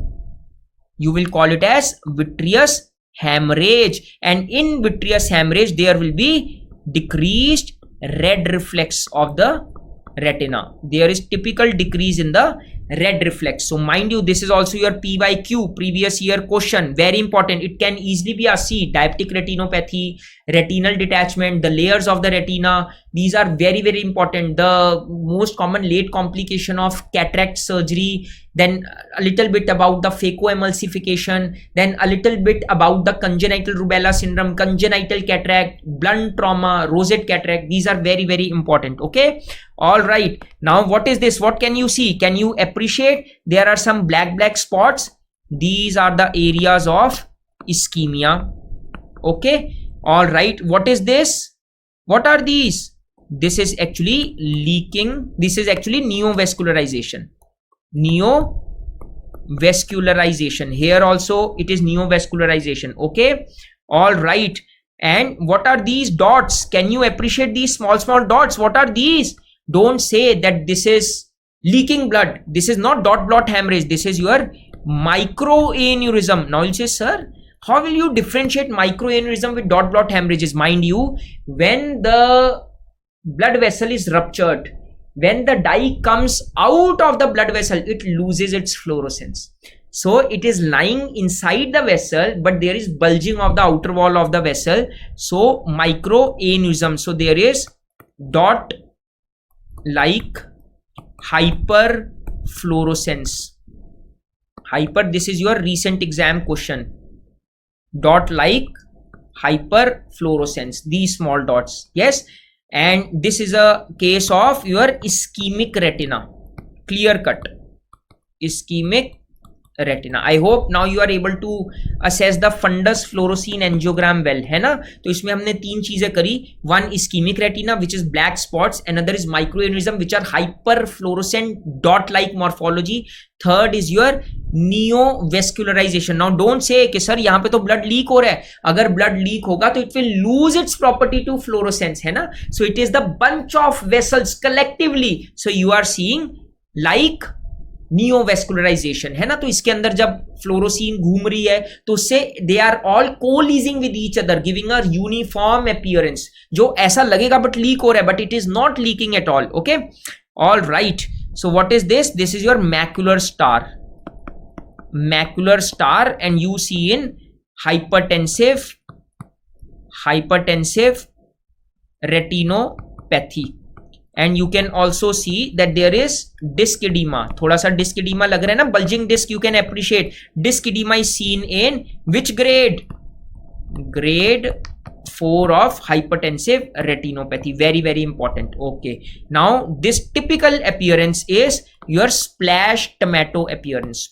You will call it as vitreous hemorrhage, and in vitreous hemorrhage there will be decreased red reflex of the retina. There is typical decrease in the red reflex. So mind you, this is also your PYQ, previous year question, very important. It can easily be asked. See, diabetic retinopathy, retinal detachment, the layers of the retina, these are very important. The most common late complication of cataract surgery, then a little bit about the phacoemulsification, then a little bit about the congenital rubella syndrome, congenital cataract, blunt trauma, rosette cataract. These are very important. Okay, all right, now what is this? What can you see? Can you appreciate? There are some black spots. These are the areas of ischemia. Okay, all right, what is this? What are these? This is actually leaking. This is actually neovascularization. Neovascularization. Here also it is neovascularization. Okay, all right, and what are these dots? Can you appreciate these small dots? What are these? Don't say that this is leaking blood. This is not dot blot hemorrhage. This is your microaneurysm. Now you'll say, sir, how will you differentiate microaneurysm with dot blot hemorrhages? Mind you, when the blood vessel is ruptured, when the dye comes out of the blood vessel, it loses its fluorescence. So it is lying inside the vessel, but there is bulging of the outer wall of the vessel. So microaneurysm. So there is dot like hyperfluorescence. This is your recent exam question. Dot like hyperfluorescence. These small dots. Yes. And this is a case of your ischemic retina, clear cut ischemic retina. I hope now you are able to assess the fundus fluorescein angiogram well, है ना? तो इसमें हमने 3 चीजें करी. One ischemic retina, which is black spots. Another is microaneurysm, which are hyperfluorescent dot-like morphology. Third is your neovascularization. Now don't say कि sir यहाँ पे तो blood leak हो रहा है. अगर blood leak होगा तो it will lose its property to fluorescence, है ना? So it is the bunch of vessels collectively. So you are seeing like neovascularisation, है ना। तो इसके अंदर जब फ्लोरोसिन घूम रही है तो उससे they are all colliding with each other giving a uniform appearance, जो ऐसा लगेगा बट लीक हो रहा है, but it is not leaking at all. Okay, all right. So what is this? This is your macular star, macular star, and you see in hypertensive retinopathy, and you can also see that there is disc edema, थोड़ा सा disc edema लग रहा है ना, bulging disc, you can appreciate disc edema is seen in which grade? Grade 4 of hypertensive retinopathy, very very important. Okay, now this typical appearance is your splash tomato appearance,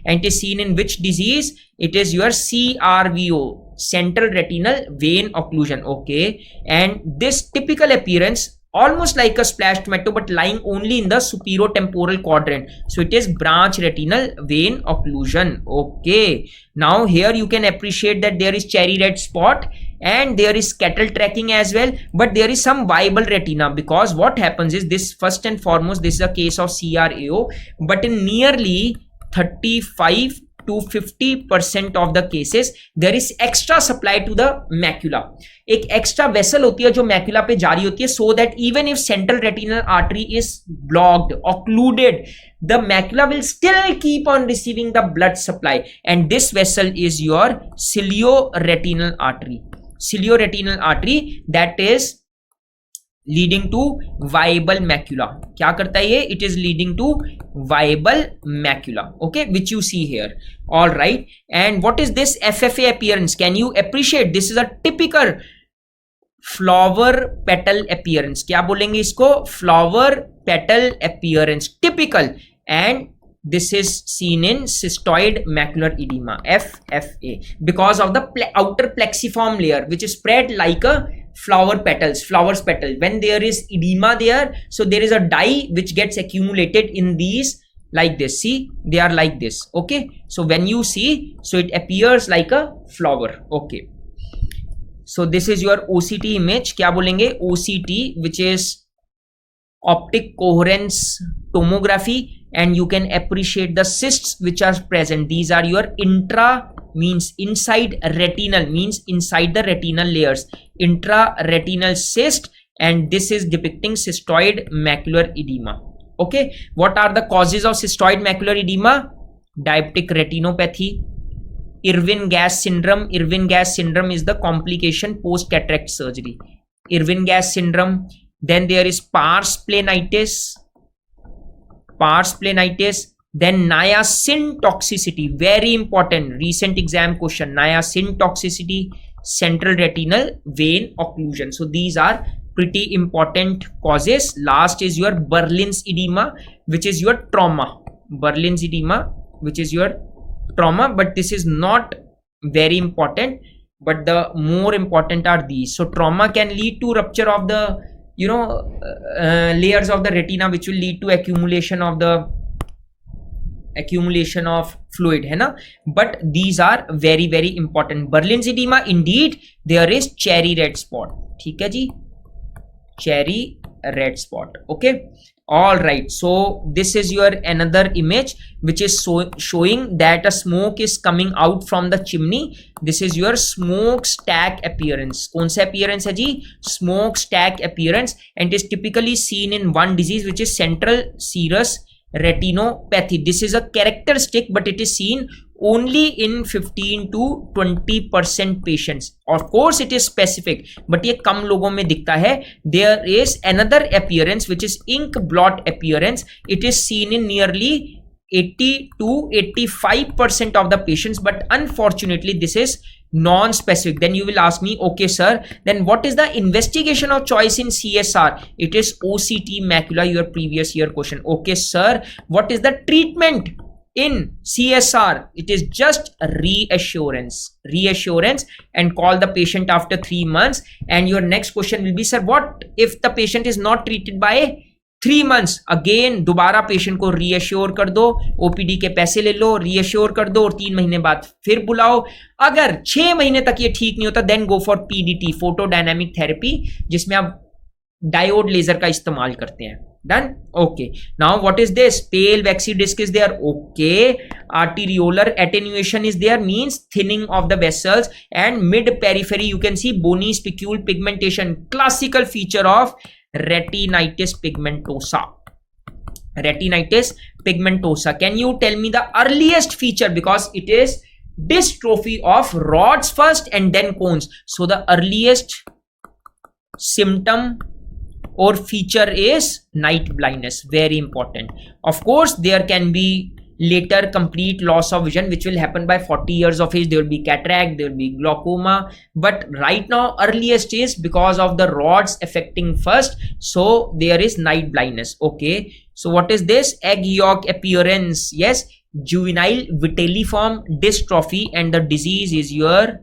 and it is seen in which disease? It is your CRVO, central retinal vein occlusion. Okay, and this typical appearance almost like a splash tomato but lying only in the superiotemporal quadrant, so it is branch retinal vein occlusion. Okay, now here you can appreciate that there is cherry red spot and there is cattle tracking as well, but there is some viable retina, because what happens is this, first and foremost, this is a case of CRAO, but in nearly 35 to 50% of the cases there is extra supply to the macula, एक extra vessel होती है जो macula पे जारी होती है, so that even if central retinal artery is blocked, occluded, the macula will still keep on receiving the blood supply, and this vessel is your cilioretinal artery, that is leading to viable macula. क्या करता है ये? It is leading to viable macula, okay, which you see here. All right, and what is this FFA appearance? Can you appreciate? This is a typical flower petal appearance. क्या बोलेंगे इसको? Flower petal appearance, typical, and this is seen in cystoid macular edema, FFA, because of the outer plexiform layer which is spread like a flower's petal. When there is edema there, so there is a dye which gets accumulated in these like this. See, they are like this. Okay, so when you see, so it appears like a flower. Okay, so this is your OCT image. क्या बोलेंगे? OCT, which is optic coherence tomography, and you can appreciate the cysts which are present. These are your intra, means inside, retinal means inside the retinal layers, intraretinal cyst, and this is depicting cystoid macular edema. Okay, what are the causes of cystoid macular edema? Diabetic retinopathy, Irwin gas syndrome. Irwin gas syndrome is the complication post cataract surgery. Irwin gas syndrome. Then there is pars planitis, then niacin toxicity, very important, recent exam question, niacin toxicity, central retinal vein occlusion. So these are pretty important causes. Last is your Berlin's edema, which is your trauma. Berlin's edema, which is your trauma, but this is not very important, but the more important are these. So trauma can lead to rupture of the layers of the retina, which will lead to accumulation of fluid, है ना, but these are very very important. Berlin's edema, indeed there is cherry red spot, ठीक है जी, cherry red spot. Okay, all right, so this is your another image which is showing that a smoke is coming out from the chimney. This is your smoke stack appearance. कौन सा appearance है जी? Smoke stack appearance, and it is typically seen in one disease which is central serous retinopathy. This is a characteristic, but it is seen only in 15 to 20% patients. Of course it is specific, but ये कम लोगों में दिखता है. There is another appearance which is ink blot appearance. It is seen in nearly 80 to 85% of the patients, but unfortunately this is non-specific. Then you will ask me, okay sir, then what is the investigation of choice in CSR? It is OCT macula, your previous year question. Okay sir, what is the treatment in CSR? It is just reassurance, and call the patient after 3 months. And your next question will be, sir, what if the patient is not treated by 3 months? Again दोबारा patient को reassure कर दो, OPD के पैसे ले लो, reassure कर दो, और 3 महीने बाद फिर बुलाओ. अगर 6 महीने तक ये ठीक नहीं होता, then go for PDT, photo dynamic therapy, जिसमें आप डायोड लेजर का इस्तेमाल करते हैं. Done. Okay. Now what is this? Pale waxy disc is there. Okay. Arteriolar attenuation is there, means thinning of the vessels. And mid periphery you can see bony spicule pigmentation, classical feature of retinitis pigmentosa. Retinitis pigmentosa. Can you tell me the earliest feature, because it is dystrophy of rods first and then cones. So the earliest symptom or feature is night blindness. Very important. Of course there can be later complete loss of vision which will happen by 40 years of age. There will be cataract, there will be glaucoma, but right now earliest is because of the rods affecting first, so there is night blindness. Okay, so what is this? Egg yolk appearance. Yes, juvenile vitelliform dystrophy, and the disease is your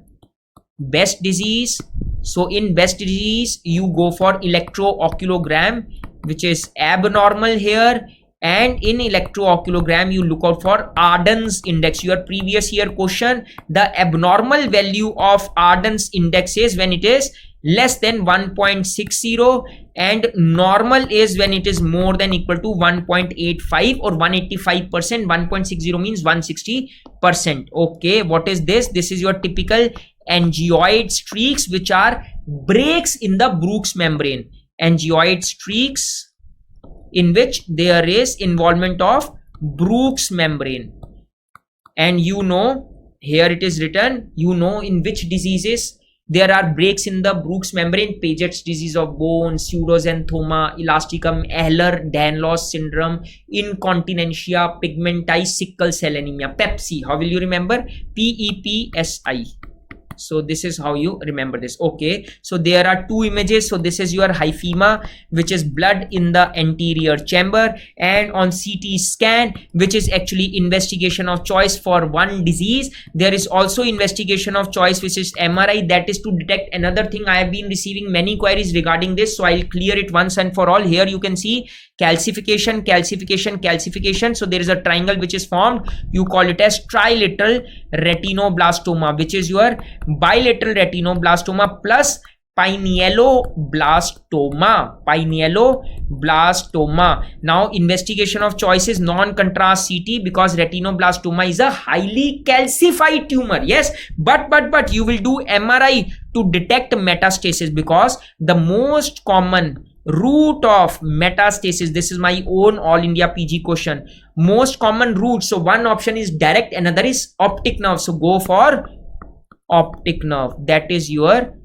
Best disease. So in Best disease you go for electrooculogram, which is abnormal here, and in electrooculogram you look out for Ardens index. Your previous year question, the abnormal value of Ardens index is when it is less than 1.60, and normal is when it is more than equal to 1.85 or 185%. 1.60 means 160%. Okay, what is this? This is your typical angioid streaks, which are breaks in the Bruch's membrane. Angioid streaks in which there is involvement of Bruch's membrane. And you know, here it is written, you know in which diseases there are breaks in the Bruch's membrane: Paget's disease of bone, pseudoxanthoma elasticum, Ehlers-Danlos syndrome, incontinentia pigmenti, sickle cell anemia. Pepsi, how will you remember? PEPSI. So this is how you remember this. Okay, so there are two images. So this is your hyphema, which is blood in the anterior chamber, and on CT scan, which is actually investigation of choice for one disease. There is also investigation of choice, which is MRI, that is to detect another thing. I have been receiving many queries regarding this, so I'll clear it once and for all. Here you can see calcification, calcification, calcification. So there is a triangle which is formed. You call it as trilateral retinoblastoma, which is your bilateral retinoblastoma plus pinealoblastoma. Pinealoblastoma. Now investigation of choice is non-contrast CT, because retinoblastoma is a highly calcified tumor. Yes, but you will do MRI to detect metastasis, because the most common route of metastasis, this is my own all India PG question, most common route. So one option is direct, another is optic nerve. So go for optic nerve. That is your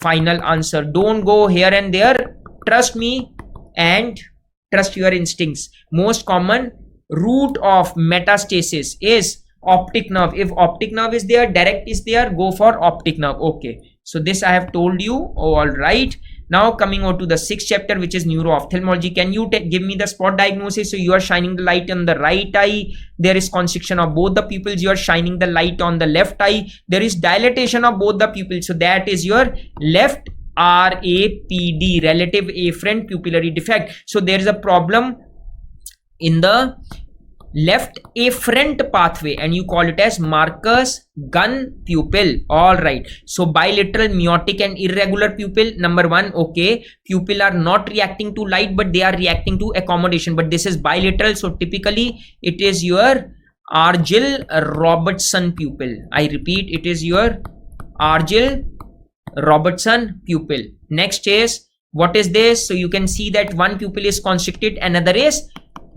final answer. Don't go here and there. Trust me and trust your instincts. Most common route of metastasis is optic nerve. If optic nerve is there, direct is there, go for optic nerve. Okay, so this I have told you. All right. Now coming on to the 6th chapter, which is neuro-ophthalmology. Can you give me the spot diagnosis? So you are shining the light on the right eye. There is constriction of both the pupils. You are shining the light on the left eye. There is dilatation of both the pupils. So that is your left RAPD, relative afferent pupillary defect. So there is a problem in the left afferent pathway, and you call it as Marcus gun pupil. All right, so bilateral meiotic and irregular pupil. Number one, okay, pupil are not reacting to light, but they are reacting to accommodation, but this is bilateral. So typically it is your Argyll-Robertson pupil. I repeat, it is your Argyll-Robertson pupil. Next is, what is this? So you can see that one pupil is constricted, another is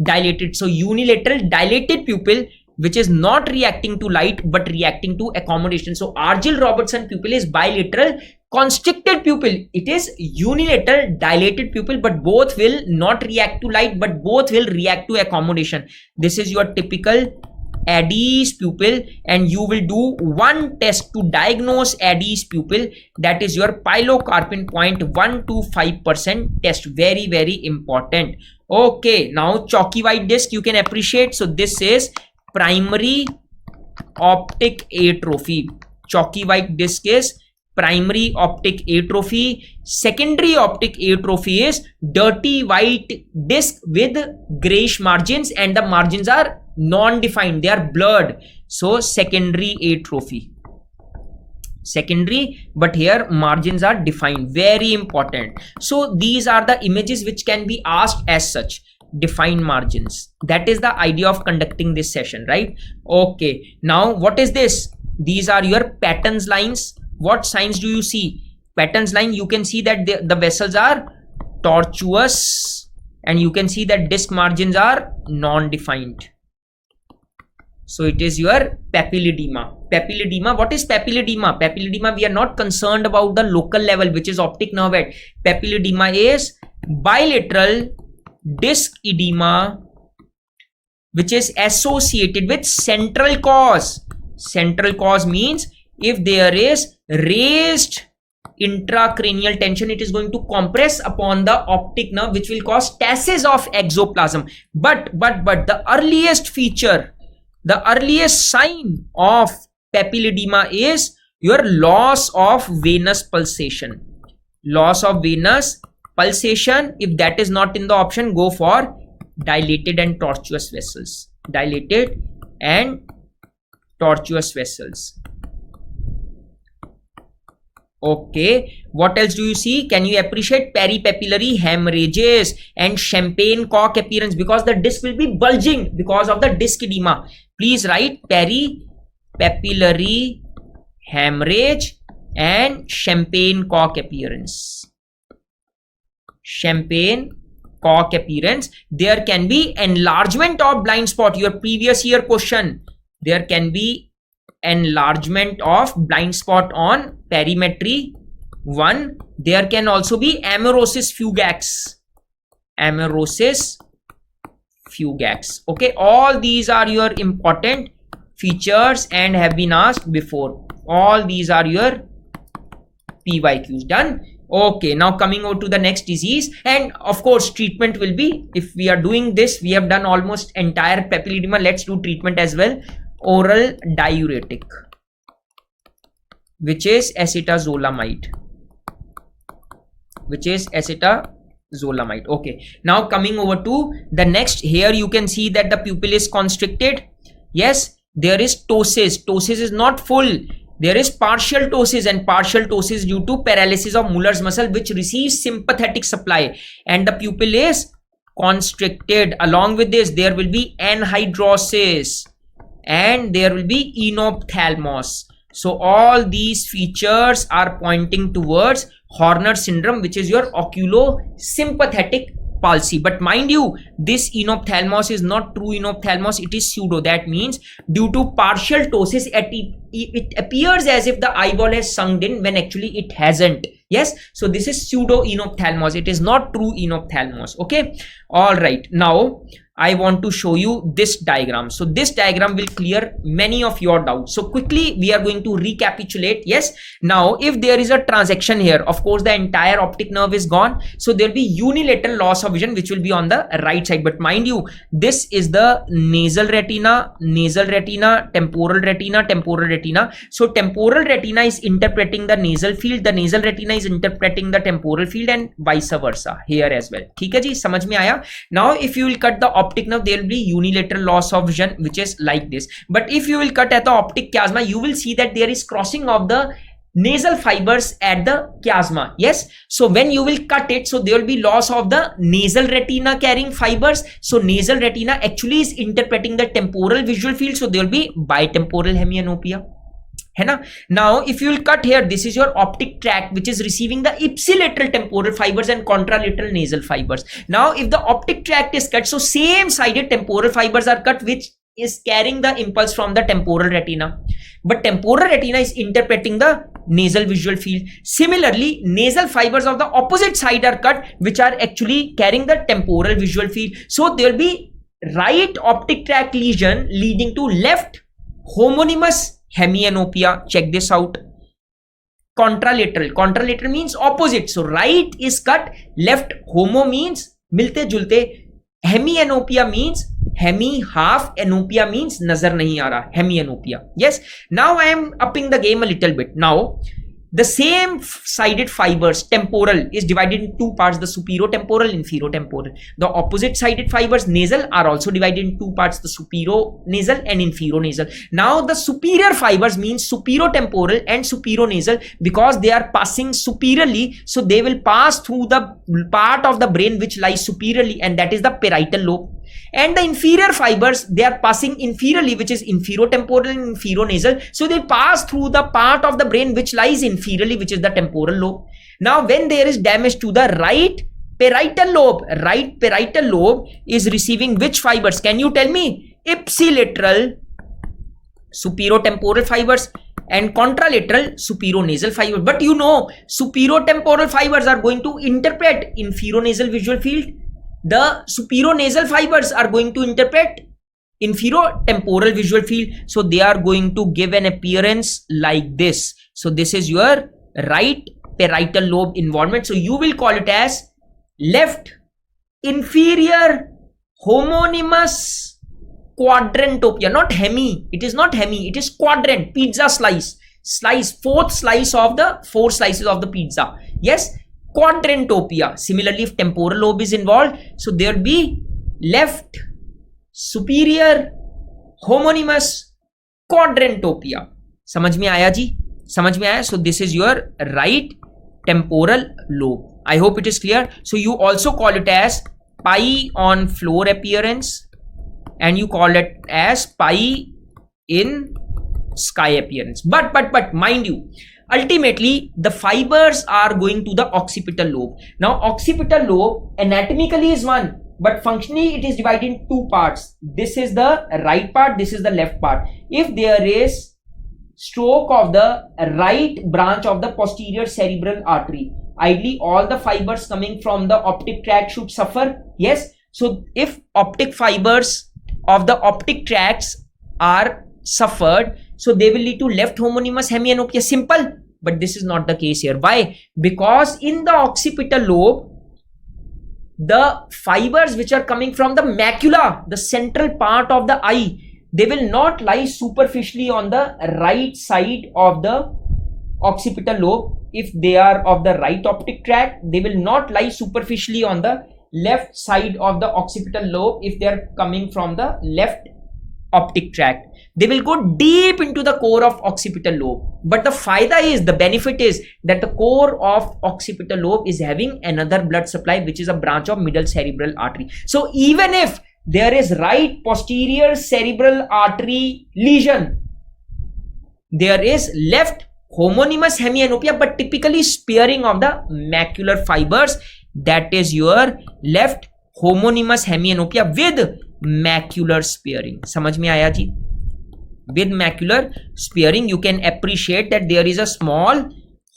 dilated. So unilateral dilated pupil, which is not reacting to light but reacting to accommodation. So Argyll-Robertson pupil is bilateral constricted pupil. It is unilateral dilated pupil, but both will not react to light, but both will react to accommodation. This is your typical Addy's pupil, and you will do one test to diagnose Addy's pupil. That is your pilocarpine 0.125% test. Very, very important. Okay, now chalky white disc you can appreciate. So this is primary optic atrophy. Chalky white disc is primary optic atrophy. Secondary optic atrophy is dirty white disc with grayish margins, and the margins are non-defined, they are blurred. So secondary atrophy. secondary, but here margins are defined, very important. So these are the images which can be asked as such, defined margins. That is the idea of conducting this session, right? Okay, now what is this? These are your patterns lines. What signs do you see? Patterns line, you can see that the vessels are tortuous, and you can see that disc margins are non-defined. So it is your papilledema. Papilledema, what is papilledema? Papilledema, we are not concerned about the local level, which is optic nerve head. Papilledema is bilateral disc edema, which is associated with central cause. Central cause means if there is raised intracranial tension, it is going to compress upon the optic nerve, which will cause stasis of exoplasm. But the earliest feature, the earliest sign of papilledema is your loss of venous pulsation. Loss of venous pulsation. If that is not in the option, go for dilated and tortuous vessels. Dilated and tortuous vessels. Okay, what else do you see? Can you appreciate peripapillary hemorrhages and champagne cork appearance, because the disc will be bulging because of the disc edema. Please write peripapillary hemorrhage and champagne cork appearance. Champagne cork appearance. There can be enlargement of blind spot. Your previous year question. There can be enlargement of blind spot on perimetry 1. There can also be amaurosis fugax. Amaurosis fugax. Okay, all these are your important features and have been asked before. All these are your PYQs. Done. Okay, now coming over to the next disease, and of course treatment will be, if we are doing this, we have done almost entire papilledema, let's do treatment as well. Oral diuretic, which is acetazolamide. Okay, now coming over to the next. Here you can see that the pupil is constricted. Yes, there is ptosis. Ptosis is not full. There is partial ptosis, and partial ptosis due to paralysis of Mueller's muscle, which receives sympathetic supply, and the pupil is constricted. Along with this, there will be anhidrosis and there will be enophthalmos. So all these features are pointing towards Horner syndrome, which is your oculosympathetic palsy. But mind you, this enophthalmos is not true enophthalmos, it is pseudo. That means due to partial ptosis, it appears as if the eyeball has sunk in when actually it hasn't. Yes, so this is pseudo enophthalmos, it is not true enophthalmos. Okay, all right, now I want to show you this diagram. So this diagram will clear many of your doubts. So quickly we are going to recapitulate. Yes, now if there is a transaction here, of course the entire optic nerve is gone, so there will be unilateral loss of vision, which will be on the right side. But mind you, this is the nasal retina, temporal retina. So temporal retina is interpreting the nasal field, the nasal retina is interpreting the temporal field, and vice versa here as well. ठीक है जी, समझ में आया? Now if you will cut the optic nerve, there will be unilateral loss of vision, which is like this. But if you will cut at the optic chiasma, you will see that there is crossing of the nasal fibers at the chiasma. Yes, so when you will cut it, so there will be loss of the nasal retina carrying fibers. So nasal retina actually is interpreting the temporal visual field, so there will be bitemporal hemianopia. है ना? Now if you will cut here, this is your optic tract, which is receiving the ipsilateral temporal fibers and contralateral nasal fibers. Now if the optic tract is cut, so same sided temporal fibers are cut, which is carrying the impulse from the temporal retina, but temporal retina is interpreting the nasal visual field. Similarly, nasal fibers of the opposite side are cut, which are actually carrying the temporal visual field. So there will be right optic tract lesion leading to left homonymous hemianopia. Check this out. Contralateral means opposite, so right is cut, left homo means milte julte, hemianopia means hemi half, anopia means nazar nahi aa raha, hemianopia. Yes, now I am upping the game a little bit. Now The same sided fibers, temporal, is divided in two parts, the superior temporal, inferior temporal. The opposite sided fibers, nasal, are also divided in two parts, the superior nasal and inferior nasal. Now the superior fibers means superior temporal and superior nasal, because they are passing superiorly, so they will pass through the part of the brain which lies superiorly, and that is the parietal lobe. And the inferior fibers, they are passing inferiorly, which is inferior temporal and inferior nasal, so they pass through the part of the brain which lies inferiorly, which is the temporal lobe. Now when there is damage to the right parietal lobe is receiving which fibers? Can you tell me? Ipsilateral superior temporal fibers and contralateral superior nasal fibers. But you know, superior temporal fibers are going to interpret inferior nasal visual field. The superior nasal fibers are going to interpret inferior temporal visual field. So they are going to give an appearance like this. So this is your right parietal lobe involvement. So you will call it as left inferior homonymous quadrantopia. Not hemi. It is not hemi. It is quadrant. Pizza slice. Fourth slice of the 4 slices of the pizza. Yes. Quadrantopia. Similarly, if temporal lobe is involved, so there will be left superior homonymous quadrantopia. समझ में आया जी? समझ में आया? So this is your right temporal lobe. I hope it is clear. So you also call it as pie on floor appearance, and you call it as pie in sky appearance. But mind you, ultimately the fibers are going to the occipital lobe. Now occipital lobe anatomically is one, but functionally it is divided in two parts. This is the right part, this is the left part. If there is stroke of the right branch of the posterior cerebral artery, ideally all the fibers coming from the optic tract should suffer. Yes. So if optic fibers of the optic tracts are suffered, so they will lead to left homonymous hemianopia. Simple. But this is not the case here. Why? Because in the occipital lobe, the fibers which are coming from the macula, the central part of the eye, they will not lie superficially on the right side of the occipital lobe. If they are of the right optic tract, they will not lie superficially on the left side of the occipital lobe. If they are coming from the left optic tract, they will go deep into the core of occipital lobe. But the faida is, the benefit is that the core of occipital lobe is having another blood supply, which is a branch of middle cerebral artery. So even if there is right posterior cerebral artery lesion, there is left homonymous hemianopia, but typically sparing of the macular fibers. That is your left homonymous hemianopia with macular sparing. समझ में आया जी? With macular sparing, you can appreciate that there is a small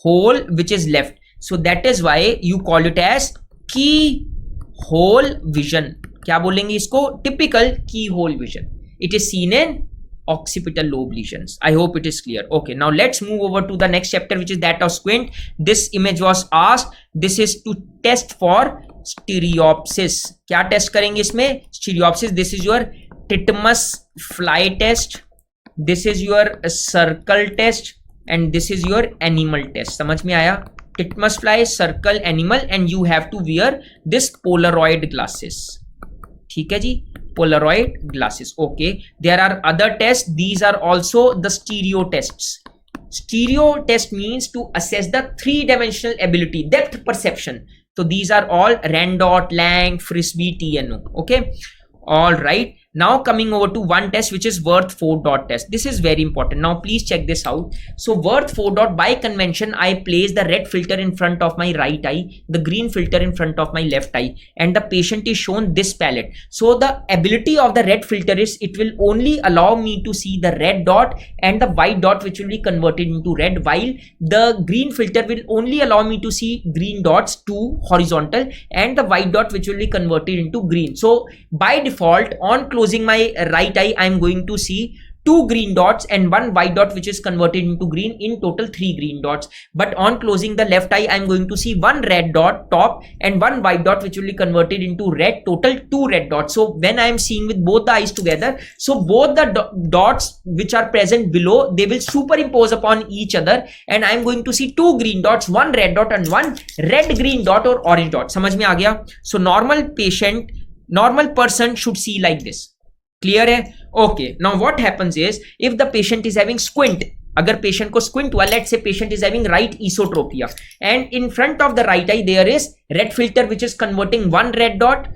hole which is left. So that is why you call it as keyhole vision. क्या बोलेंगे इसको? Typical keyhole vision. It is seen in occipital lobe lesions. I hope it is clear. Okay, now let's move over to the next chapter, which is that of squint. This image was asked. This is to test for stereopsis. क्या test करेंगे इसमें? Stereopsis. This is your titmus fly test. This is your circle test, and this is your animal test. समझ में आया? Titmus fly, circle, animal, and you have to wear this Polaroid glasses. ठीक है जी? Polaroid glasses. Okay. There are other tests. These are also the stereo tests. Stereo test means to assess the three-dimensional ability, depth perception. So these are all Randot, Lang, Frisbee, TNO. Okay. All right. Now coming over to one test, which is Worth 4 dot test. This is very important. Now please check this out. So Worth 4 dot, by convention, I place the red filter in front of my right eye, the green filter in front of my left eye, and the patient is shown this palette. So the ability of the red filter is it will only allow me to see the red dot and the white dot, which will be converted into red, while the green filter will only allow me to see green dots to horizontal and the white dot, which will be converted into green. So by default, on closing my right eye, I am going to see 2 green dots and 1 white dot which is converted into green. In total 3 green dots. But on closing the left eye, I am going to see 1 red dot top and 1 white dot which will be converted into red. Total 2 red dots. So when I am seeing with both the eyes together, so both the dots which are present below, they will superimpose upon each other, and I am going to see 2 green dots, 1 red dot and 1 red green dot or orange dot. समझ में आ गया? So normal person should see like this. Clear है? Okay. Now what happens is, if the patient is having squint, अगर patient को squint हुआ, let's say patient is having right esotropia, and in front of the right eye there is red filter which is converting 1 red dot,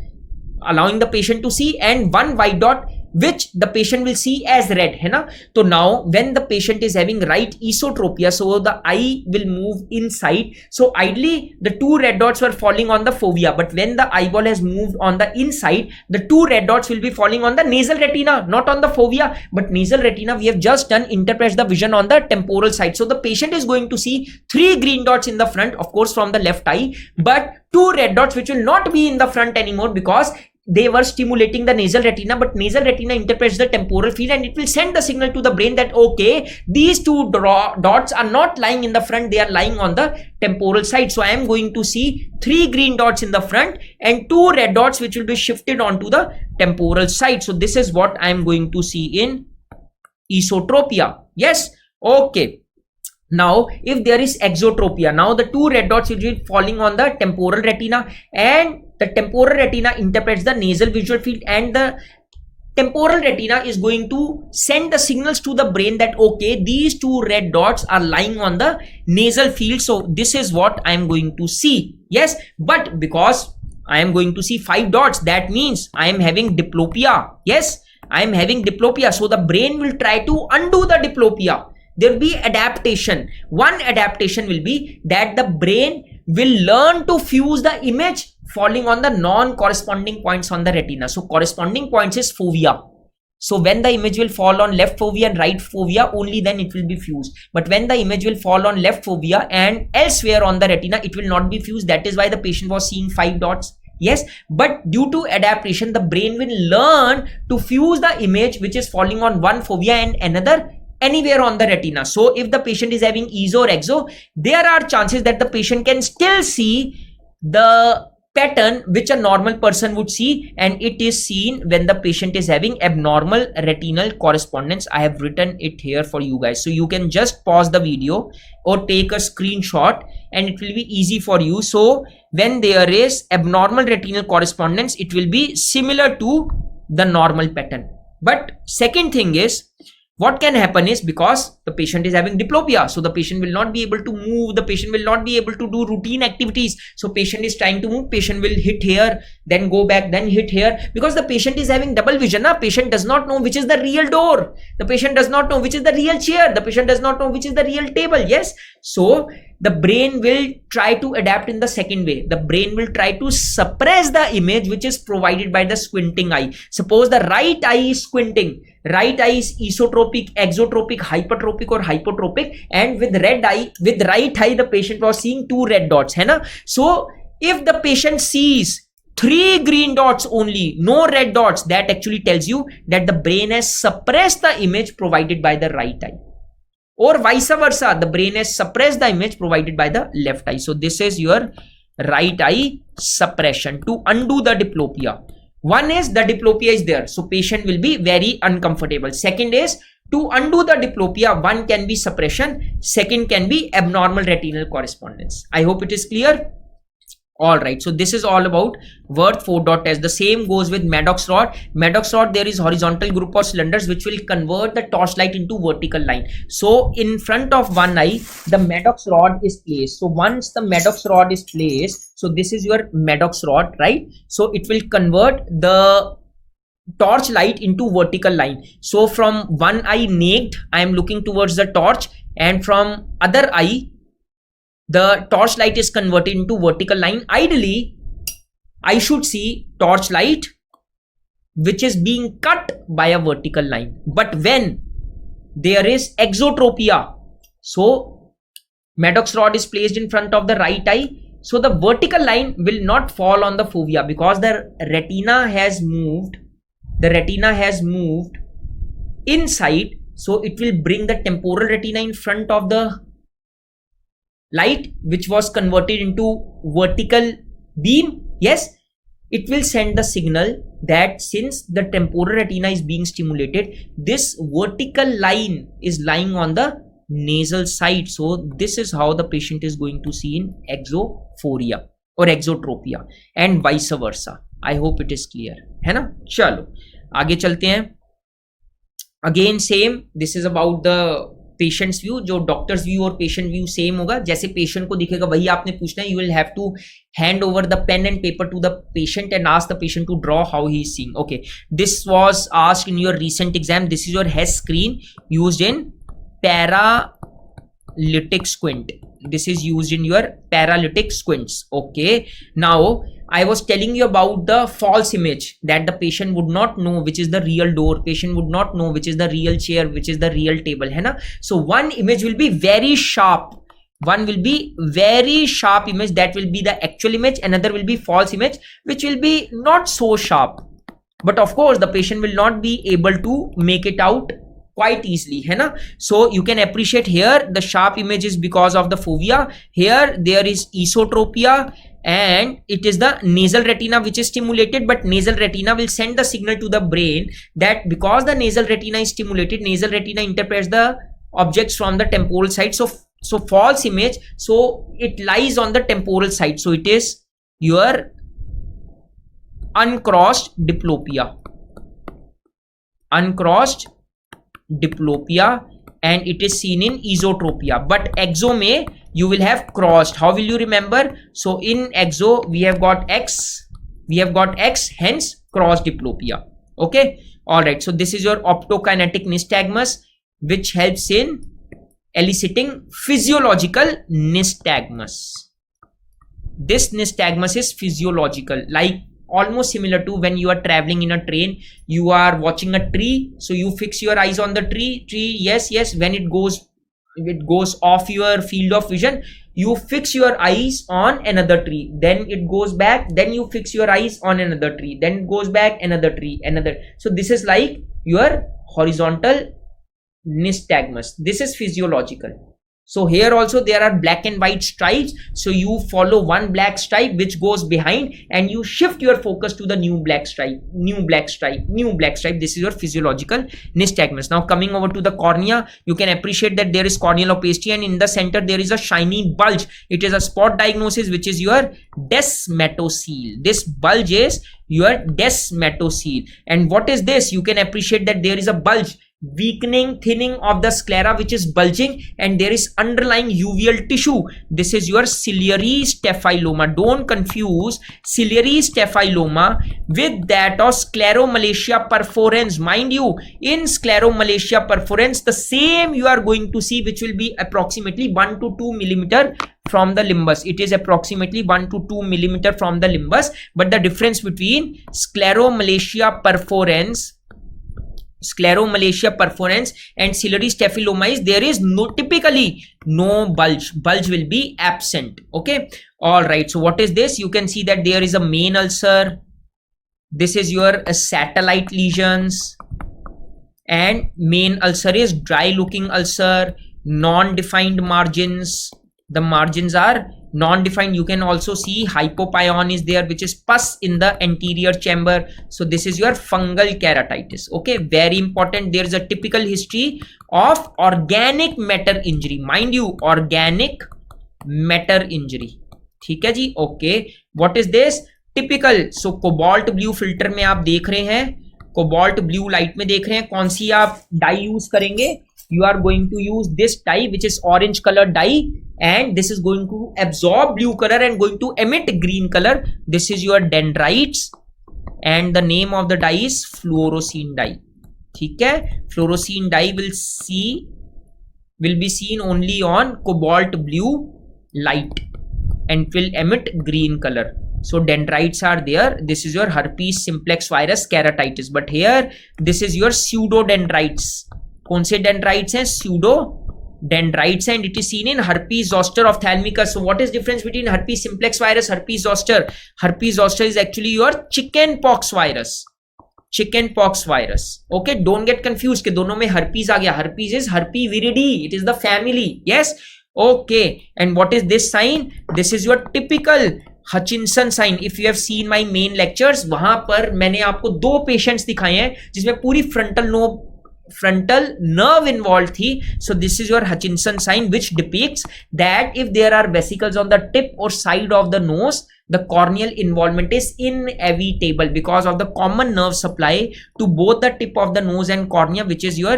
allowing the patient to see, and 1 white dot which the patient will see as red, है ना? So now when the patient is having right esotropia, so the eye will move inside. So ideally the 2 red dots were falling on the fovea, but when the eyeball has moved on the inside, the 2 red dots will be falling on the nasal retina, not on the fovea. But nasal retina, we have just done interprets the vision on the temporal side. So the patient is going to see 3 green dots in the front, of course from the left eye, but 2 red dots which will not be in the front anymore because they were stimulating the nasal retina, but nasal retina interprets the temporal field and it will send the signal to the brain that okay, these 2 dots are not lying in the front, they are lying on the temporal side. So I am going to see 3 green dots in the front and 2 red dots which will be shifted onto the temporal side. So this is what I am going to see in esotropia. Yes? Okay. Now if there is exotropia, now the 2 red dots will be falling on the temporal retina, and the temporal retina interprets the nasal visual field, and the temporal retina is going to send the signals to the brain that okay, these 2 red dots are lying on the nasal field. So this is what I am going to see. Yes, but because I am going to see 5 dots, that means I am having diplopia. Yes, I am having diplopia. So the brain will try to undo the diplopia. There will be adaptation. One adaptation will be that the brain will learn to fuse the image falling on the non-corresponding points on the retina. So corresponding points is fovea. So when the image will fall on left fovea and right fovea, only then it will be fused. But when the image will fall on left fovea and elsewhere on the retina, it will not be fused. That is why the patient was seeing 5 dots. Yes, but due to adaptation, the brain will learn to fuse the image which is falling on one fovea and another anywhere on the retina. So if the patient is having ESO or EXO, there are chances that the patient can still see the pattern which a normal person would see, and it is seen when the patient is having abnormal retinal correspondence. I have written it here for you guys, so you can just pause the video or take a screenshot and it will be easy for you. So when there is abnormal retinal correspondence, it will be similar to the normal pattern. But second thing is, what can happen is, because the patient is having diplopia, so the patient will not be able to move, the patient will not be able to do routine activities. So patient is trying to move, patient will hit here, then go back, then hit here, because the patient is having double vision. Patient does not know which is the real door, the patient does not know which is the real chair, the patient does not know which is the real table. Yes, so the brain will try to adapt in the second way. The brain will try to suppress the image which is provided by the squinting eye. Suppose the right eye is squinting, right eye is esotropic, exotropic, hypertropic or hypotropic, and with right eye the patient was seeing 2 red dots, hai na? So if the patient sees 3 green dots only, no red dots, that actually tells you that the brain has suppressed the image provided by the right eye. Or vice versa, the brain has suppressed the image provided by the left eye. So this is your right eye suppression to undo the diplopia. One is the diplopia is there, so patient will be very uncomfortable. Second is, to undo the diplopia, one can be suppression, second can be abnormal retinal correspondence. I hope it is clear. Alright, so this is all about Wirth 4 dot test. The same goes with Maddox rod. Maddox rod, there is horizontal group of cylinders which will convert the torchlight into vertical line. So in front of one eye, the Maddox rod is placed. So once the Maddox rod is placed, so this is your Maddox rod, right? So it will convert the torchlight into vertical line. So from one eye naked, I am looking towards the torch, and from other eye, the torchlight is converted into vertical line. Ideally, I should see torchlight which is being cut by a vertical line. But when there is exotropia, so Maddox rod is placed in front of the right eye, so the vertical line will not fall on the fovea because the retina has moved. The retina has moved inside so it will bring the temporal retina in front of the light, which was converted into vertical beam. Yes, it will send the signal that since the temporal retina is being stimulated, this vertical line is lying on the nasal side. So this is how the patient is going to see in exophoria or exotropia and vice versa. I hope it is clear, है ना? चलो आगे चलते हैं. Again same, this is about the patient's view. जो doctor's view और patient view same होगा. जैसे पेशेंट को दिखेगा वही आपने पूछना है. You will have to hand over the pen and paper to the patient and ask the patient to draw how he is seeing. Okay, this was asked in your recent exam. This is your HES screen used in paralytic squint. This is used in your paralytic squints. Okay, now I was telling you about the false image, that the patient would not know which is the real door, patient would not know which is the real chair, which is the real table, है ना? So one image will be very sharp. One will be very sharp image, that will be the actual image. Another will be false image, which will be not so sharp. But of course, the patient will not be able to make it out quite easily, है ना? So you can appreciate here the sharp image is because of the fovea. Here there is esotropia, and it is the nasal retina which is stimulated, but nasal retina will send the signal to the brain that because the nasal retina is stimulated, nasal retina interprets the objects from the temporal side. So false image, so it lies on the temporal side, so it is your uncrossed diplopia, and it is seen in esotropia. But exo mein you will have crossed. How will you remember? So in exo we have got x, hence cross diplopia. Okay, all right, so this is your optokinetic nystagmus, which helps in eliciting physiological nystagmus. This nystagmus is physiological, like almost similar to when you are traveling in a train. You are watching a tree, so you fix your eyes on the tree. Yes, when it goes off your field of vision, you fix your eyes on another tree, then it goes back, then you fix your eyes on another tree, then it goes back, another tree, another. So this is like your horizontal nystagmus. This is physiological. So here also there are black and white stripes, so you follow one black stripe which goes behind, and you shift your focus to the new black stripe. This is your physiological nystagmus. Now coming over to the cornea, you can appreciate that there is corneal opacity, and in the center there is a shiny bulge. It is a spot diagnosis, which is your desmetocele. This bulge is your desmetocele. And what is this? You can appreciate that there is a bulge, thinning of the sclera, which is bulging, and there is underlying uveal tissue. This is your ciliary staphyloma. Don't confuse ciliary staphyloma with that of scleromalacia perforans. Mind you, in scleromalacia perforans, the same you are going to see, which will be approximately 1 to 2 millimeter from the limbus. It is approximately 1 to 2 millimeter from the limbus. But the difference between scleromalacia perforans and ciliary staphyloma is there is typically no bulge. Bulge will be absent. Okay, all right, so what is this? You can see that there is a main ulcer. This is your satellite lesions, and main ulcer is dry looking ulcer, non-defined margins. The margins are non-defined. You can also see hypopyon is there, which is pus in the anterior chamber. So this is your fungal keratitis. Okay, very important. There is a typical history of organic matter injury. Mind you, organic matter injury. ठीक है जी. Okay, what is this? Typical. So cobalt blue filter में आप देख रहे हैं, cobalt blue light में देख रहे हैं. कौन सी आप dye use करेंगे? You are going to use this dye, which is orange color dye, and this is going to absorb blue color and going to emit green color. This is your dendrites, and the name of the dye is fluorescein dye. ठीक है, fluorescein dye will be seen only on cobalt blue light and will emit green color. So dendrites are there. This is your herpes simplex virus keratitis, but here this is your pseudodendrites. कौन से dendrites हैं? Pseudo dendrites, and it is seen in herpes zoster ophthalmicus. So what is difference between herpes simplex virus, herpes zoster? Herpes zoster is actually your chicken pox virus. Chicken pox virus. Okay, don't get confuse कि दोनों में herpes आ गया. herpes is herpiviridae, it is the family. Yes. Okay, and what is this sign? This is your typical Hutchinson sign. If you have seen my main lectures, वहां पर मैंने आपको 2 patients दिखाए हैं जिसमें पूरी frontal nerve involved थी. So this is your Hutchinson sign, which depicts that if there are vesicles on the tip or side of the nose, the corneal involvement is inevitable because of the common nerve supply to both the tip of the nose and cornea, which is your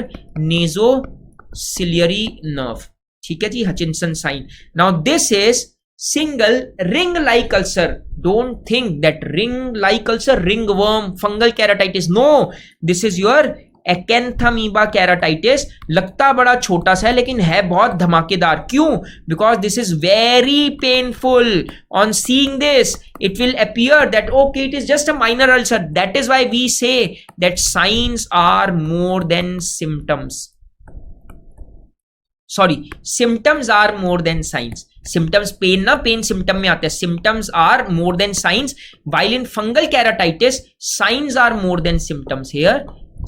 nasociliary nerve. ठीक है जी, Hutchinson sign. Now this is single ring-like ulcer. Don't think that ring-like ulcer, ringworm, fungal keratitis. No, this is your acanthamoeba keratitis. लगता बड़ा छोटा सा है लेकिन है बहुत धमाकेदार. क्यों? Because this is very painful. On seeing this it will appear that okay, it is just a minor ulcer. That is why we say that signs are more than symptoms. Sorry, symptoms are more than signs. Symptoms, pain ना, pain symptom में आते हैं. Symptoms are more than signs. While in fungal keratitis, signs are more than symptoms. Here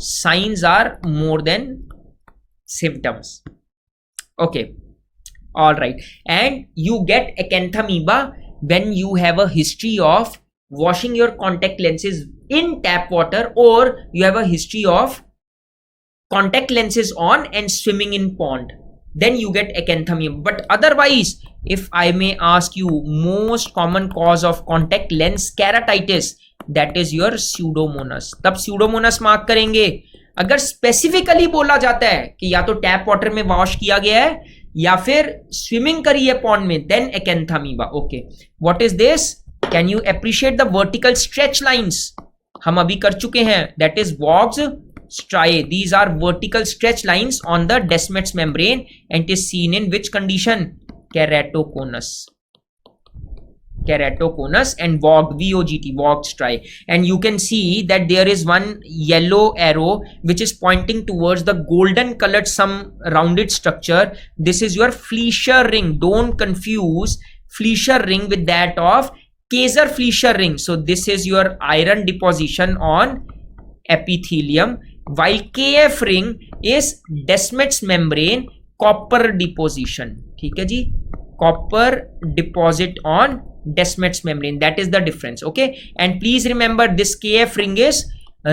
signs are more than symptoms. Okay, all right. And you get acanthamoeba when you have a history of washing your contact lenses in tap water, or you have a history of contact lenses on and swimming in pond. Then you get acanthamoeba. But otherwise, if I may ask you, most common cause of contact lens keratitis, that is your pseudomonas. तब pseudomonas mark करेंगे. अगर specifically बोला जाता है कि या तो tap water में वॉश किया गया है या फिर स्विमिंग करी है पॉन्ड में, then acanthamoeba. Okay, what is this? Can you appreciate the vertical stretch lines? हम अभी कर चुके हैं. That is Vogt's striae. These are vertical stretch lines on the Descemet's membrane and it is seen in which condition? Keratoconus. Keratoconus and vogt, VOGT, vogt striae. And you can see that there is one yellow arrow which is pointing towards the golden colored some rounded structure. This is your Fleischer ring. Don't confuse Fleischer ring with that of Kaiser Fleischer ring. So this is your iron deposition on epithelium, while KF ring is Descemet's membrane copper deposition. ठीक है जी, copper deposit on Descemet's membrane. That is the difference. Okay, and please remember this KF ring is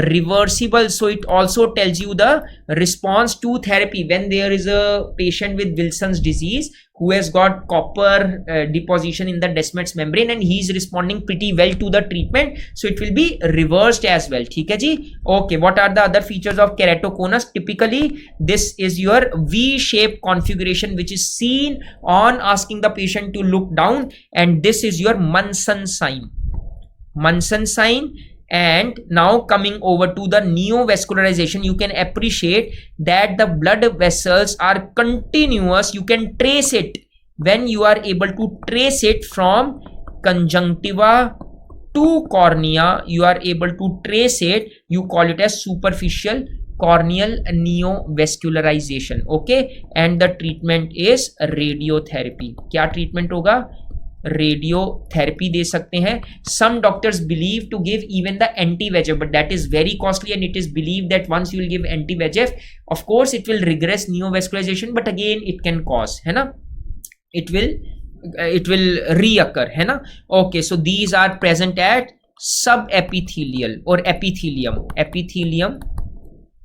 reversible, so it also tells you the response to therapy. When there is a patient with Wilson's disease who has got copper deposition in the Descemet's membrane and he is responding pretty well to the treatment, so it will be reversed as well. ठीक है जी. Okay, what are the other features of keratoconus? Typically this is your V-shaped configuration which is seen on asking the patient to look down, and this is your Munson sign. Munson sign. And now coming over to the neovascularization, you can appreciate that the blood vessels are continuous. You can trace it when you are able to trace it from conjunctiva to cornea. You are able to trace it. You call it as superficial corneal neovascularization. Okay, and the treatment is radiotherapy. क्या treatment होगा? Radiotherapy दे सकते हैं. some doctors believe to give even the anti-VEGF, but that is very costly, and it is believed that once you will give anti-VEGF, of course it will regress neovascularization, but again it can cause, है ना, it will reoccur, है ना. Okay, so these are present at subepithelial or epithelium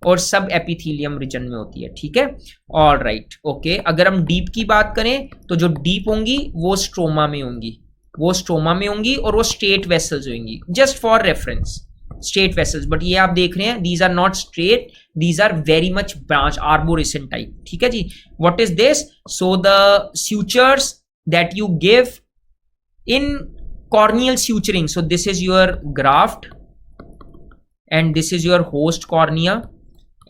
और सब epithelium reason में होती है. ठीक है, ऑल राइट. ओके, अगर हम डीप की बात करें तो जो डीप होंगी वो स्ट्रोमा में होंगी, और वो स्ट्रेट वेसल्स होंगी. Just for reference, straight vessels. But ये आप देख रहे हैं, these are not straight, these are very much branch, arborescent type. ठीक है जी. What is this? So the sutures that you give in corneal suturing. So this is your graft and this is your host cornea,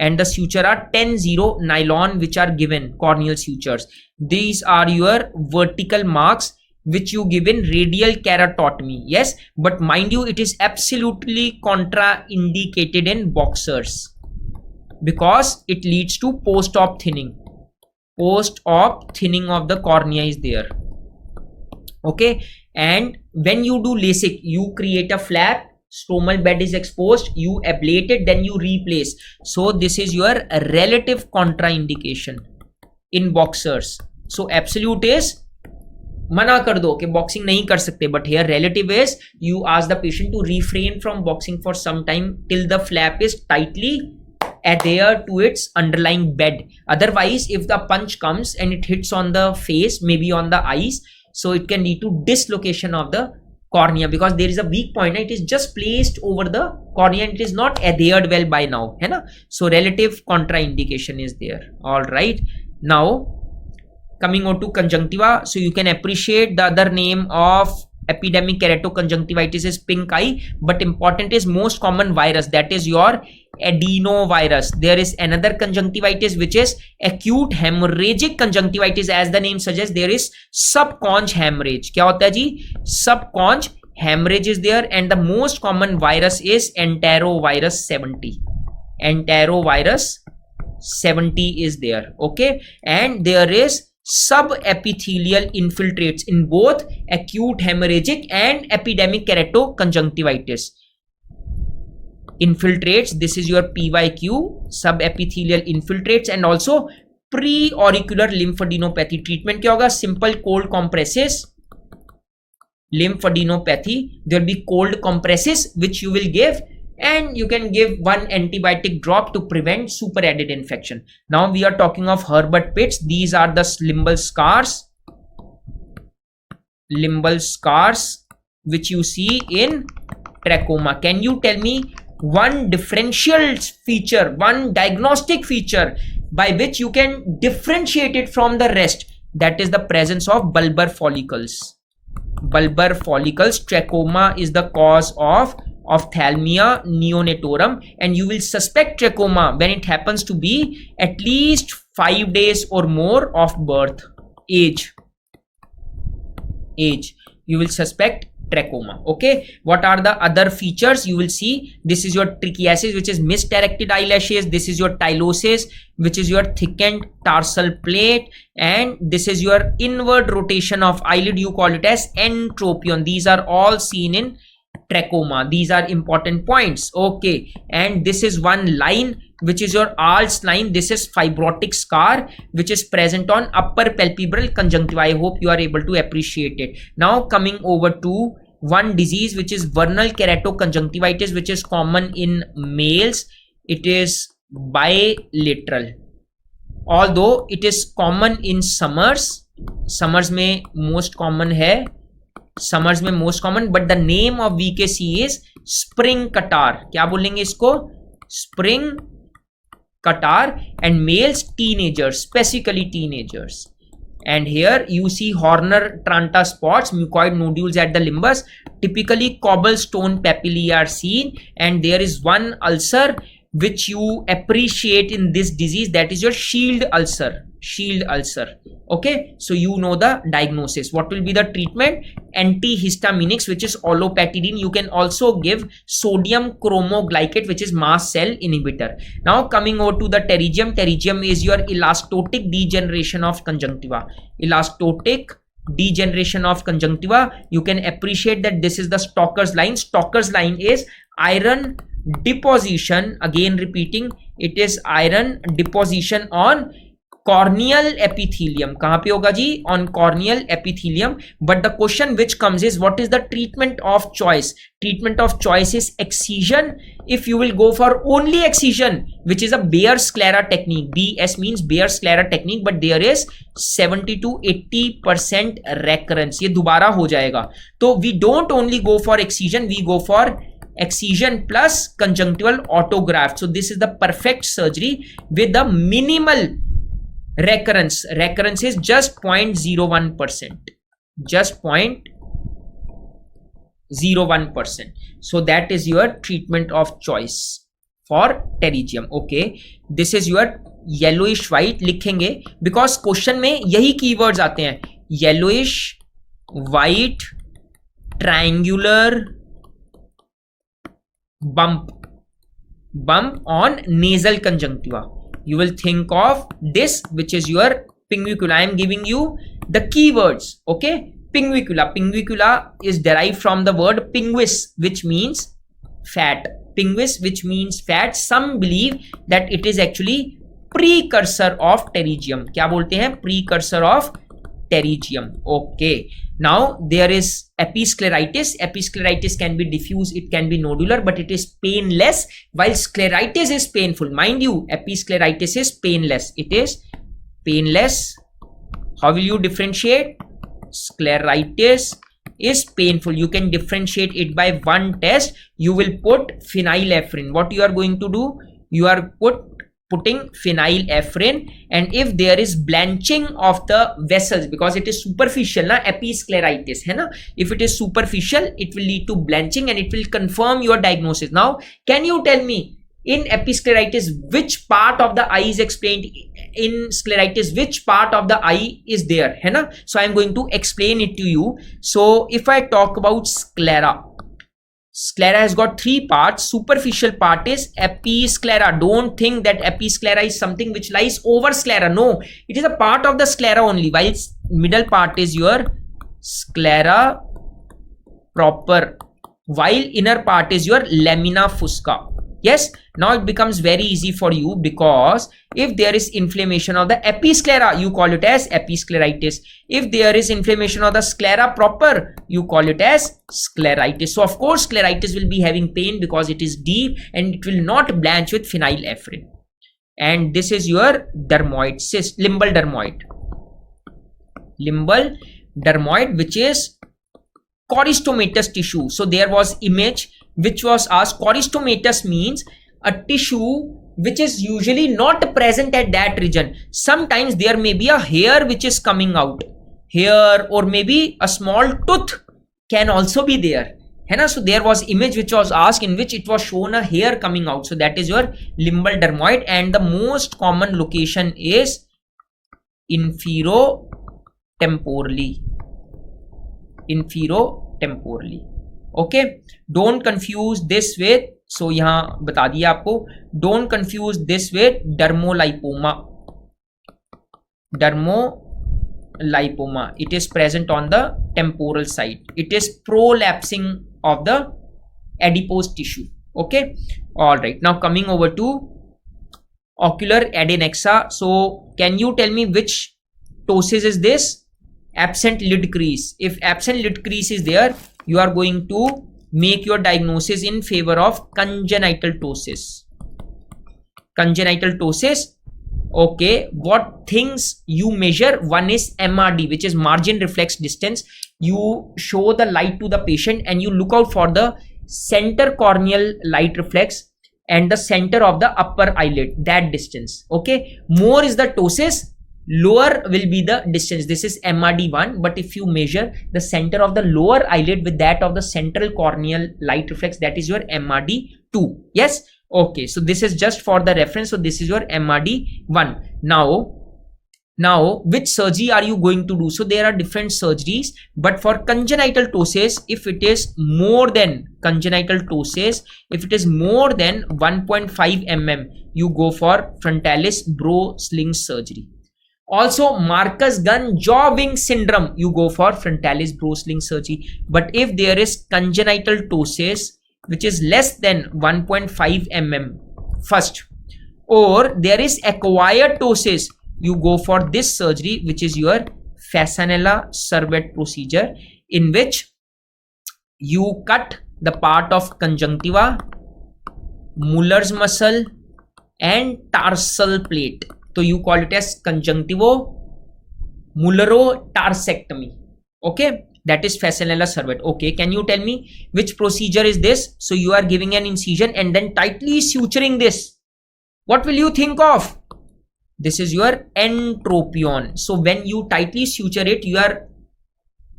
and the suture are 10-0 nylon which are given corneal sutures. These are your vertical marks which you give in radial keratotomy. Yes, but mind you, it is absolutely contraindicated in boxers because it leads to post-op thinning. Post-op thinning of the cornea is there. Okay, and when you do LASIK, you create a flap Stromal bed is exposed, you ablate it, then you replace. So this is your relative contraindication in boxers. So absolute is मना कर दो कि boxing नहीं कर सकते, but here relative is you ask the patient to refrain from boxing for some time till the flap is tightly adhered to its underlying bed. Otherwise, if the punch comes and it hits on the face, maybe on the eyes, so it can lead to dislocation of the cornea because there is a weak point. It is just placed over the cornea and it is not adhered well by now, है ना? So relative contraindication is there. All right. Now coming on to conjunctiva, so you can appreciate the other name of epidemic keratoconjunctivitis is pink eye, but important is most common virus, that is your adenovirus. There is another conjunctivitis which is acute hemorrhagic conjunctivitis. As the name suggests, there is subconj hemorrhage. क्या होता है जी? Subconj hemorrhage is there, and the most common virus is enterovirus 70. Enterovirus 70 is there. Okay, and there is subepithelial infiltrates in both acute hemorrhagic and epidemic keratoconjunctivitis. Infiltrates, this is your PYQ, subepithelial infiltrates, and also pre-auricular lymphadenopathy. Treatment क्या होगा? Simple cold compresses, lymphadenopathy. There will be cold compresses which you will give, and you can give one antibiotic drop to prevent superadded infection. Now we are talking of Herbert pits. These are the limbal scars which you see in trachoma. Can you tell me one differential feature, one diagnostic feature by which you can differentiate it from the rest? That is the presence of bulbar follicles. Bulbar follicles. Trachoma is the cause of ophthalmia neonatorum, and you will suspect trachoma when it happens to be at least 5 days or more of birth age. You will suspect trachoma. Okay, what are the other features? You will see this is your trichiasis, which is misdirected eyelashes. This is your tylosis, which is your thickened tarsal plate, and this is your inward rotation of eyelid. You call it as entropion. These are all seen in trachoma. These are important points. Okay, and this is one line which is your Arl's line. This is fibrotic scar which is present on upper palpebral conjunctiva. I hope you are able to appreciate it. Now coming over to one disease which is vernal keratoconjunctivitis, which is common in males. It is bilateral, although it is common in summers. Summers में most common है, summers में most common, but the name of VKC is spring catarrh. क्या बोलेंगे इसको? Spring catarrh. And males teenagers, specifically teenagers. And here you see Horner Tranta spots, mucoid nodules at the limbus. Typically cobblestone papillae are seen, and there is one ulcer which you appreciate in this disease, that is your shield ulcer. Okay, so you know the diagnosis. What will be the treatment? Antihistaminics, which is olopatadine. You can also give sodium chromoglycate, which is mast cell inhibitor. Now coming over to the pterygium. Pterygium is your elastotic degeneration of conjunctiva. Elastotic degeneration of conjunctiva. You can appreciate that this is the Stocker's line. Stocker's line is iron deposition. Again repeating, it is iron deposition on corneal epithelium. कहाँ पे होगा जी? On corneal epithelium. But the question which comes is, what is the treatment of choice? Treatment of choice is excision. If you will go for only excision, which is a Bayer sclera technique, BS means Bayer sclera technique, but there is 70 to 80% recurrence. ये दोबारा हो जाएगा. तो we don't only go for excision, we go for excision plus conjunctival autograft. So this is the perfect surgery with the minimal recurrence. Recurrence is just 0.01%. Just 0.01%. So that is your treatment of choice for pterygium. Okay, this is your yellowish white. लिखेंगे because question में यही keywords आते हैं. Yellowish white triangular bump on nasal conjunctiva. You will think of this, which is your pinguicula. I am giving you the keywords. Okay, pinguicula. Pinguicula is derived from the word pinguis, which means fat. Pinguis, which means fat. Some believe that it is actually precursor of pterygium. क्या बोलते हैं? Precursor of pterygium. Okay. Now there is episcleritis. Episcleritis can be diffuse, it can be nodular, but it is painless, while scleritis is painful. Mind you, episcleritis is painless. It is painless. How will you differentiate? Scleritis is painful. You can differentiate it by one test. You will put phenylephrine. What you are going to do? You are putting phenylephrine, and if there is blanching of the vessels, because it is superficial na, episcleritis hai na, if it is superficial it will lead to blanching and it will confirm your diagnosis. Now can you tell me, in episcleritis which part of the eye is explained? In scleritis which part of the eye is there hai na? So I am going to explain it to you. So if I talk about sclera, sclera has got three parts. Superficial part is episclera. Don't think that episclera is something which lies over sclera. No, it is a part of the sclera only, while middle part is your sclera proper, while inner part is your lamina fusca. Yes, now it becomes very easy for you, because if there is inflammation of the episclera, you call it as episcleritis. If there is inflammation of the sclera proper, you call it as scleritis. So of course scleritis will be having pain because it is deep and it will not blanch with phenylephrine. And this is your dermoid cyst, limbal dermoid. Limbal dermoid, which is choristomatous tissue. So there was image which was asked. Choristomatous means a tissue which is usually not present at that region. Sometimes there may be a hair which is coming out here, or maybe a small tooth can also be there. So there was image which was asked in which it was shown a hair coming out. So that is your limbal dermoid, and the most common location is inferotemporally. Inferotemporally. Okay, don't confuse this with, so यहाँ बता दिया आपको, don't confuse this with dermolipoma. Dermolipoma, it is present on the temporal side. It is prolapsing of the adipose tissue. Okay, all right. Now coming over to ocular adnexa. So can you tell me which ptosis is this? Absent lid crease. If absent lid crease is there, you are going to make your diagnosis in favor of congenital ptosis. Congenital ptosis. Okay, what things you measure? One is MRD, which is margin reflex distance. You show the light to the patient and you look out for the center corneal light reflex and the center of the upper eyelid, that distance. Okay, more is the ptosis, lower will be the distance. This is MRD1, but if you measure the center of the lower eyelid with that of the central corneal light reflex, that is your MRD2. Yes, okay, so this is just for the reference. So this is your MRD1. Now which surgery are you going to do? So there are different surgeries, but for congenital ptosis, if it is more than congenital ptosis, if it is more than 1.5 mm, you go for frontalis brow sling surgery. Also Marcus Gunn jaw wing syndrome, you go for frontalis brow sling surgery. But if there is congenital ptosis which is less than 1.5 mm first, or there is acquired ptosis, you go for this surgery, which is your Fasanella Servet procedure, in which you cut the part of conjunctiva, Muller's muscle and tarsal plate. So you call it as conjunctivo-Mullero-tarsectomy. Okay, that is Fasanella Servet. Okay, can you tell me which procedure is this? So you are giving an incision and then tightly suturing this. What will you think of? This is your entropion. So when you tightly suture it, you are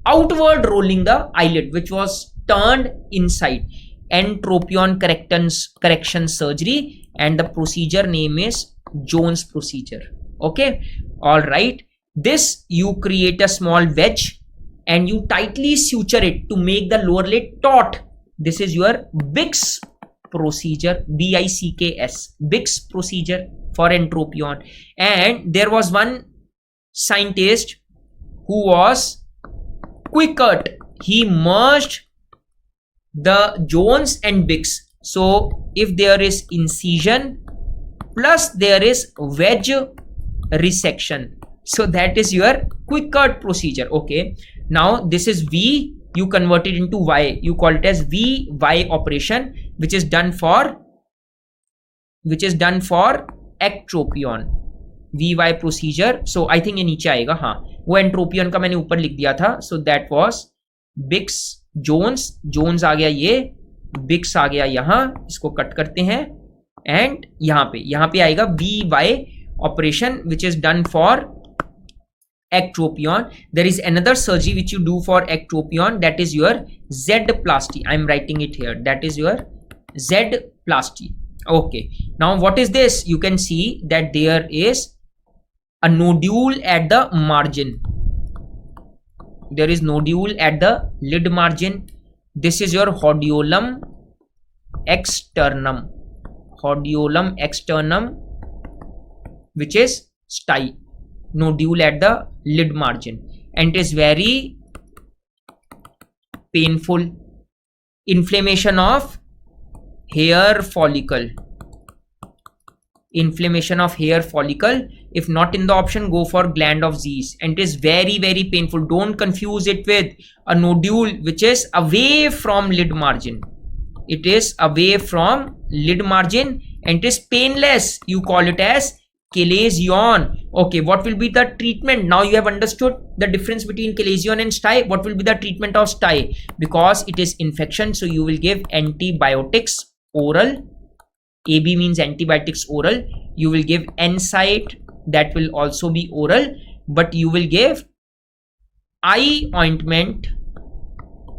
outward rolling the eyelid, which was turned inside. Entropion correction surgery, and the procedure name is Jones procedure. Okay, all right. This you create a small wedge and you tightly suture it to make the lower lid taut. This is your Bix procedure, BICKS, Bix procedure for entropion. And there was one scientist who was Quickert. He merged the Jones and Bix. So if there is incision plus there is wedge resection, so that is your quicker procedure. Okay, now this is V, you convert it into Y, you call it as VY operation, which is done for ectropion, VY procedure. So I think ये नीचे आएगा, हाँ वो entropion का मैंने ऊपर लिख दिया था. So that was बिक्स जोन्स आ गया, ये बिक्स आ गया यहाँ, इसको कट करते हैं एंड यहाँ पे आएगा VY operation which is done for ectropion. There is another surgery which you do for ectropion, that is your Z-plasty. I am writing it here, that is your Z-plasty. Okay, now what is this? You can see that there is a nodule at the margin. There is nodule at the lid margin. This is your hordeolum externum, which is sty, nodule at the lid margin, and it is very painful. Inflammation of hair follicle. If not in the option, go for gland of Zeiss, and it is very painful. Don't confuse it with a nodule which is away from lid margin. It is away from lid margin and it is painless. You call it as chalazion. Okay, what will be the treatment? Now you have understood the difference between chalazion and sty. What will be the treatment of sty? Because it is infection, so you will give antibiotics oral. AB means antibiotics oral. You will give NSAID, that will also be oral, but you will give eye ointment,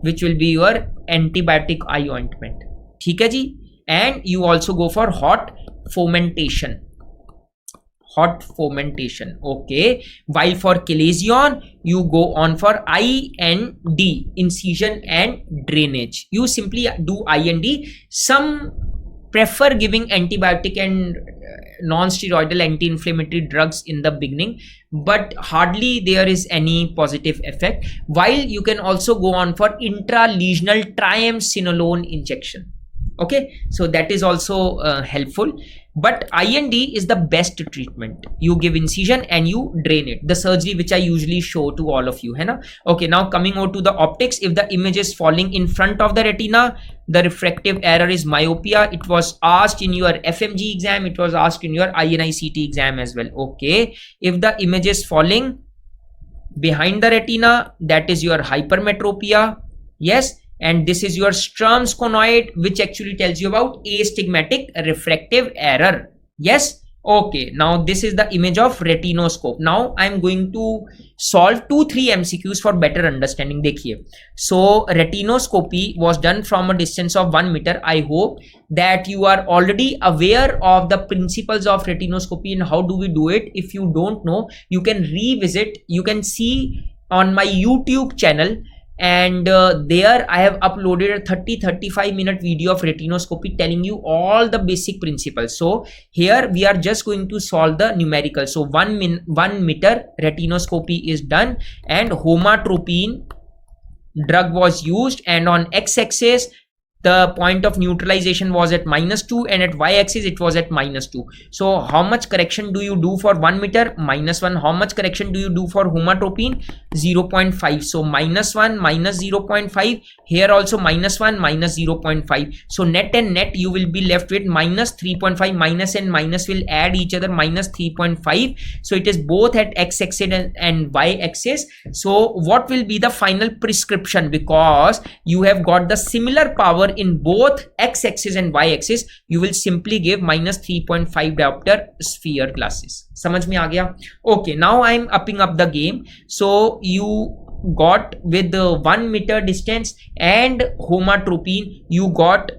which will be your antibiotic eye ointment. ठीक है जी? And you also go for hot fomentation. Okay, while for chalazion you go on for I and D, incision and drainage. You simply do I and D. Some prefer giving antibiotic and non-steroidal anti-inflammatory drugs in the beginning, but hardly there is any positive effect. While you can also go on for intralesional triamcinolone injection. Okay, so that is also helpful, but IND is the best treatment. You give incision and you drain it, the surgery which I usually show to all of you, hai na? Okay, now coming over to the optics. If the image is falling in front of the retina, the refractive error is myopia. It was asked in your FMG exam, it was asked in your INICET exam as well. Okay, if the image is falling behind the retina, that is your hypermetropia. Yes, and this is your Sturm's conoid, which actually tells you about astigmatic refractive error. Yes. Okay, now this is the image of retinoscope. Now I am going to solve 2-3 MCQs for better understanding. देखिए, so retinoscopy was done from a distance of 1 meter. I hope that you are already aware of the principles of retinoscopy and how do we do it. If you don't know, you can revisit. You can see on my YouTube channel, and there I have uploaded a 30-35 minute video of retinoscopy telling you all the basic principles. So here we are just going to solve the numerical. So 1 meter retinoscopy is done and homatropine drug was used, and on x-axis the point of neutralization was at -2 and at y-axis it was at -2. So how much correction do you do for 1 meter? -1. How much correction do you do for homatropine? 0.5. So -1 minus 0.5. Here also -1 minus 0.5. So net and net you will be left with -3.5. Minus and minus will add each other, -3.5. So it is both at x-axis and y-axis. So what will be the final prescription? Because you have got the similar power in both x-axis and y-axis, you will simply give -3.5 diopter sphere glasses. समझ में आ गया? Okay, now I am upping up the game. So you got with the 1 meter distance and homatropine, you got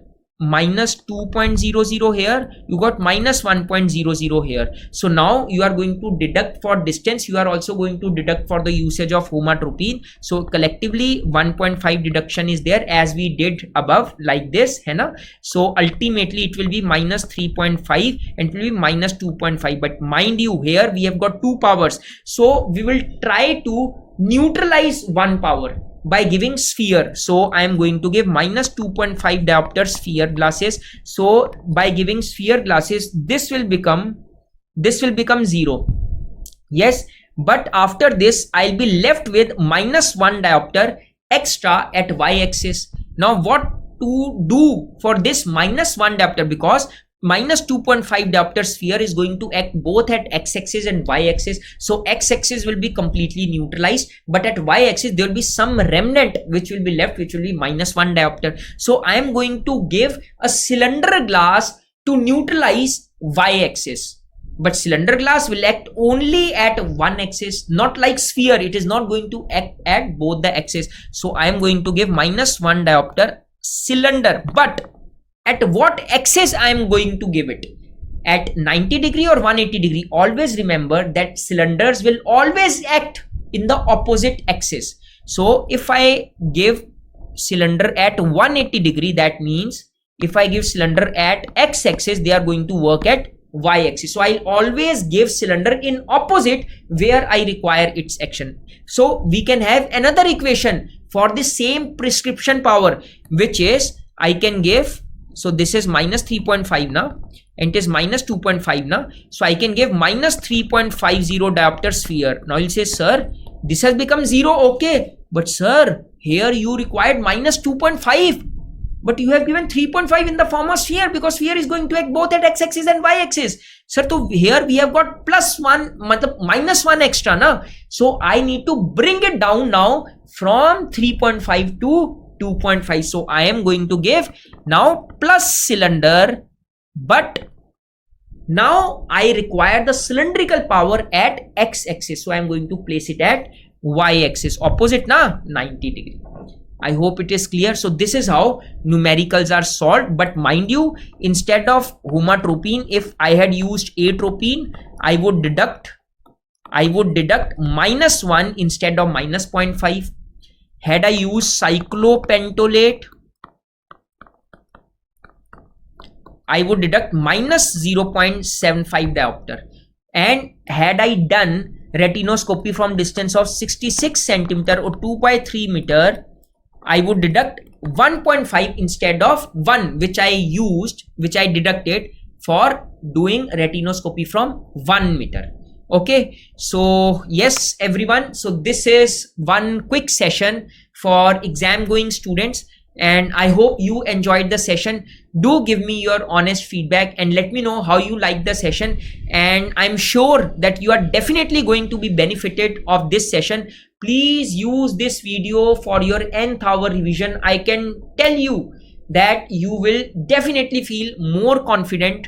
-2.00 here, you got -1.00 here. So now you are going to deduct for distance, you are also going to deduct for the usage of homatropine. So collectively 1.5 deduction is there as we did above, like this, है ना? So ultimately it will be -3.5 and it will be -2.5. But mind you, here we have got two powers, so we will try to neutralize one power. by giving sphere. So I am going to give minus 2.5 diopter sphere glasses. So by giving sphere glasses, this will become 0. Yes, but after this I'll be left with minus 1 diopter extra at y-axis. Now what to do for this minus 1 diopter, because minus 2.5 diopter sphere is going to act both at x-axis and y-axis. So x-axis will be completely neutralized, but at y-axis there will be some remnant which will be left, which will be minus 1 diopter. So I am going to give a cylinder glass to neutralize y-axis. But cylinder glass will act only at one axis, not like sphere. It is not going to act at both the axes. So I am going to give minus 1 diopter cylinder. But at what axis I am going to give it? At 90 degree or 180 degree? Always remember that cylinders will always act in the opposite axis. So if I give cylinder at 180 degree, that means if I give cylinder at x-axis, they are going to work at y-axis. So I'll always give cylinder in opposite where I require its action. So we can have another equation for the same prescription power, which is I can give, so this is minus 3.5 now, and it is minus 2.5 now. So I can give minus 3.50 diopter sphere. Now you'll say, sir, this has become 0. Okay, but sir, here you required minus 2.5. But you have given 3.5 in the form of sphere, because sphere is going to act both at x-axis and y-axis. Sir, so here we have got plus 1, minus 1 extra na. So I need to bring it down now from 3.5 to 2.5. So I am going to give now plus cylinder, but now I require the cylindrical power at x-axis. So I am going to place it at y-axis, opposite na, 90 degree. I hope it is clear. So this is how numericals are solved. But mind you, instead of homatropine, if I had used atropine, I would deduct minus 1 instead of minus 0.5. Had I used cyclopentolate, I would deduct minus 0.75 diopter. And had I done retinoscopy from distance of 66 centimeter or 2 by 3 meter, I would deduct 1.5 instead of 1, which I deducted for doing retinoscopy from 1 meter. Okay, so yes everyone, so this is one quick session for exam going students, and I hope you enjoyed the session. Do give me your honest feedback and let me know how you like the session, and I'm sure that you are definitely going to be benefited of this session. Please use this video for your nth hour revision. I can tell you that you will definitely feel more confident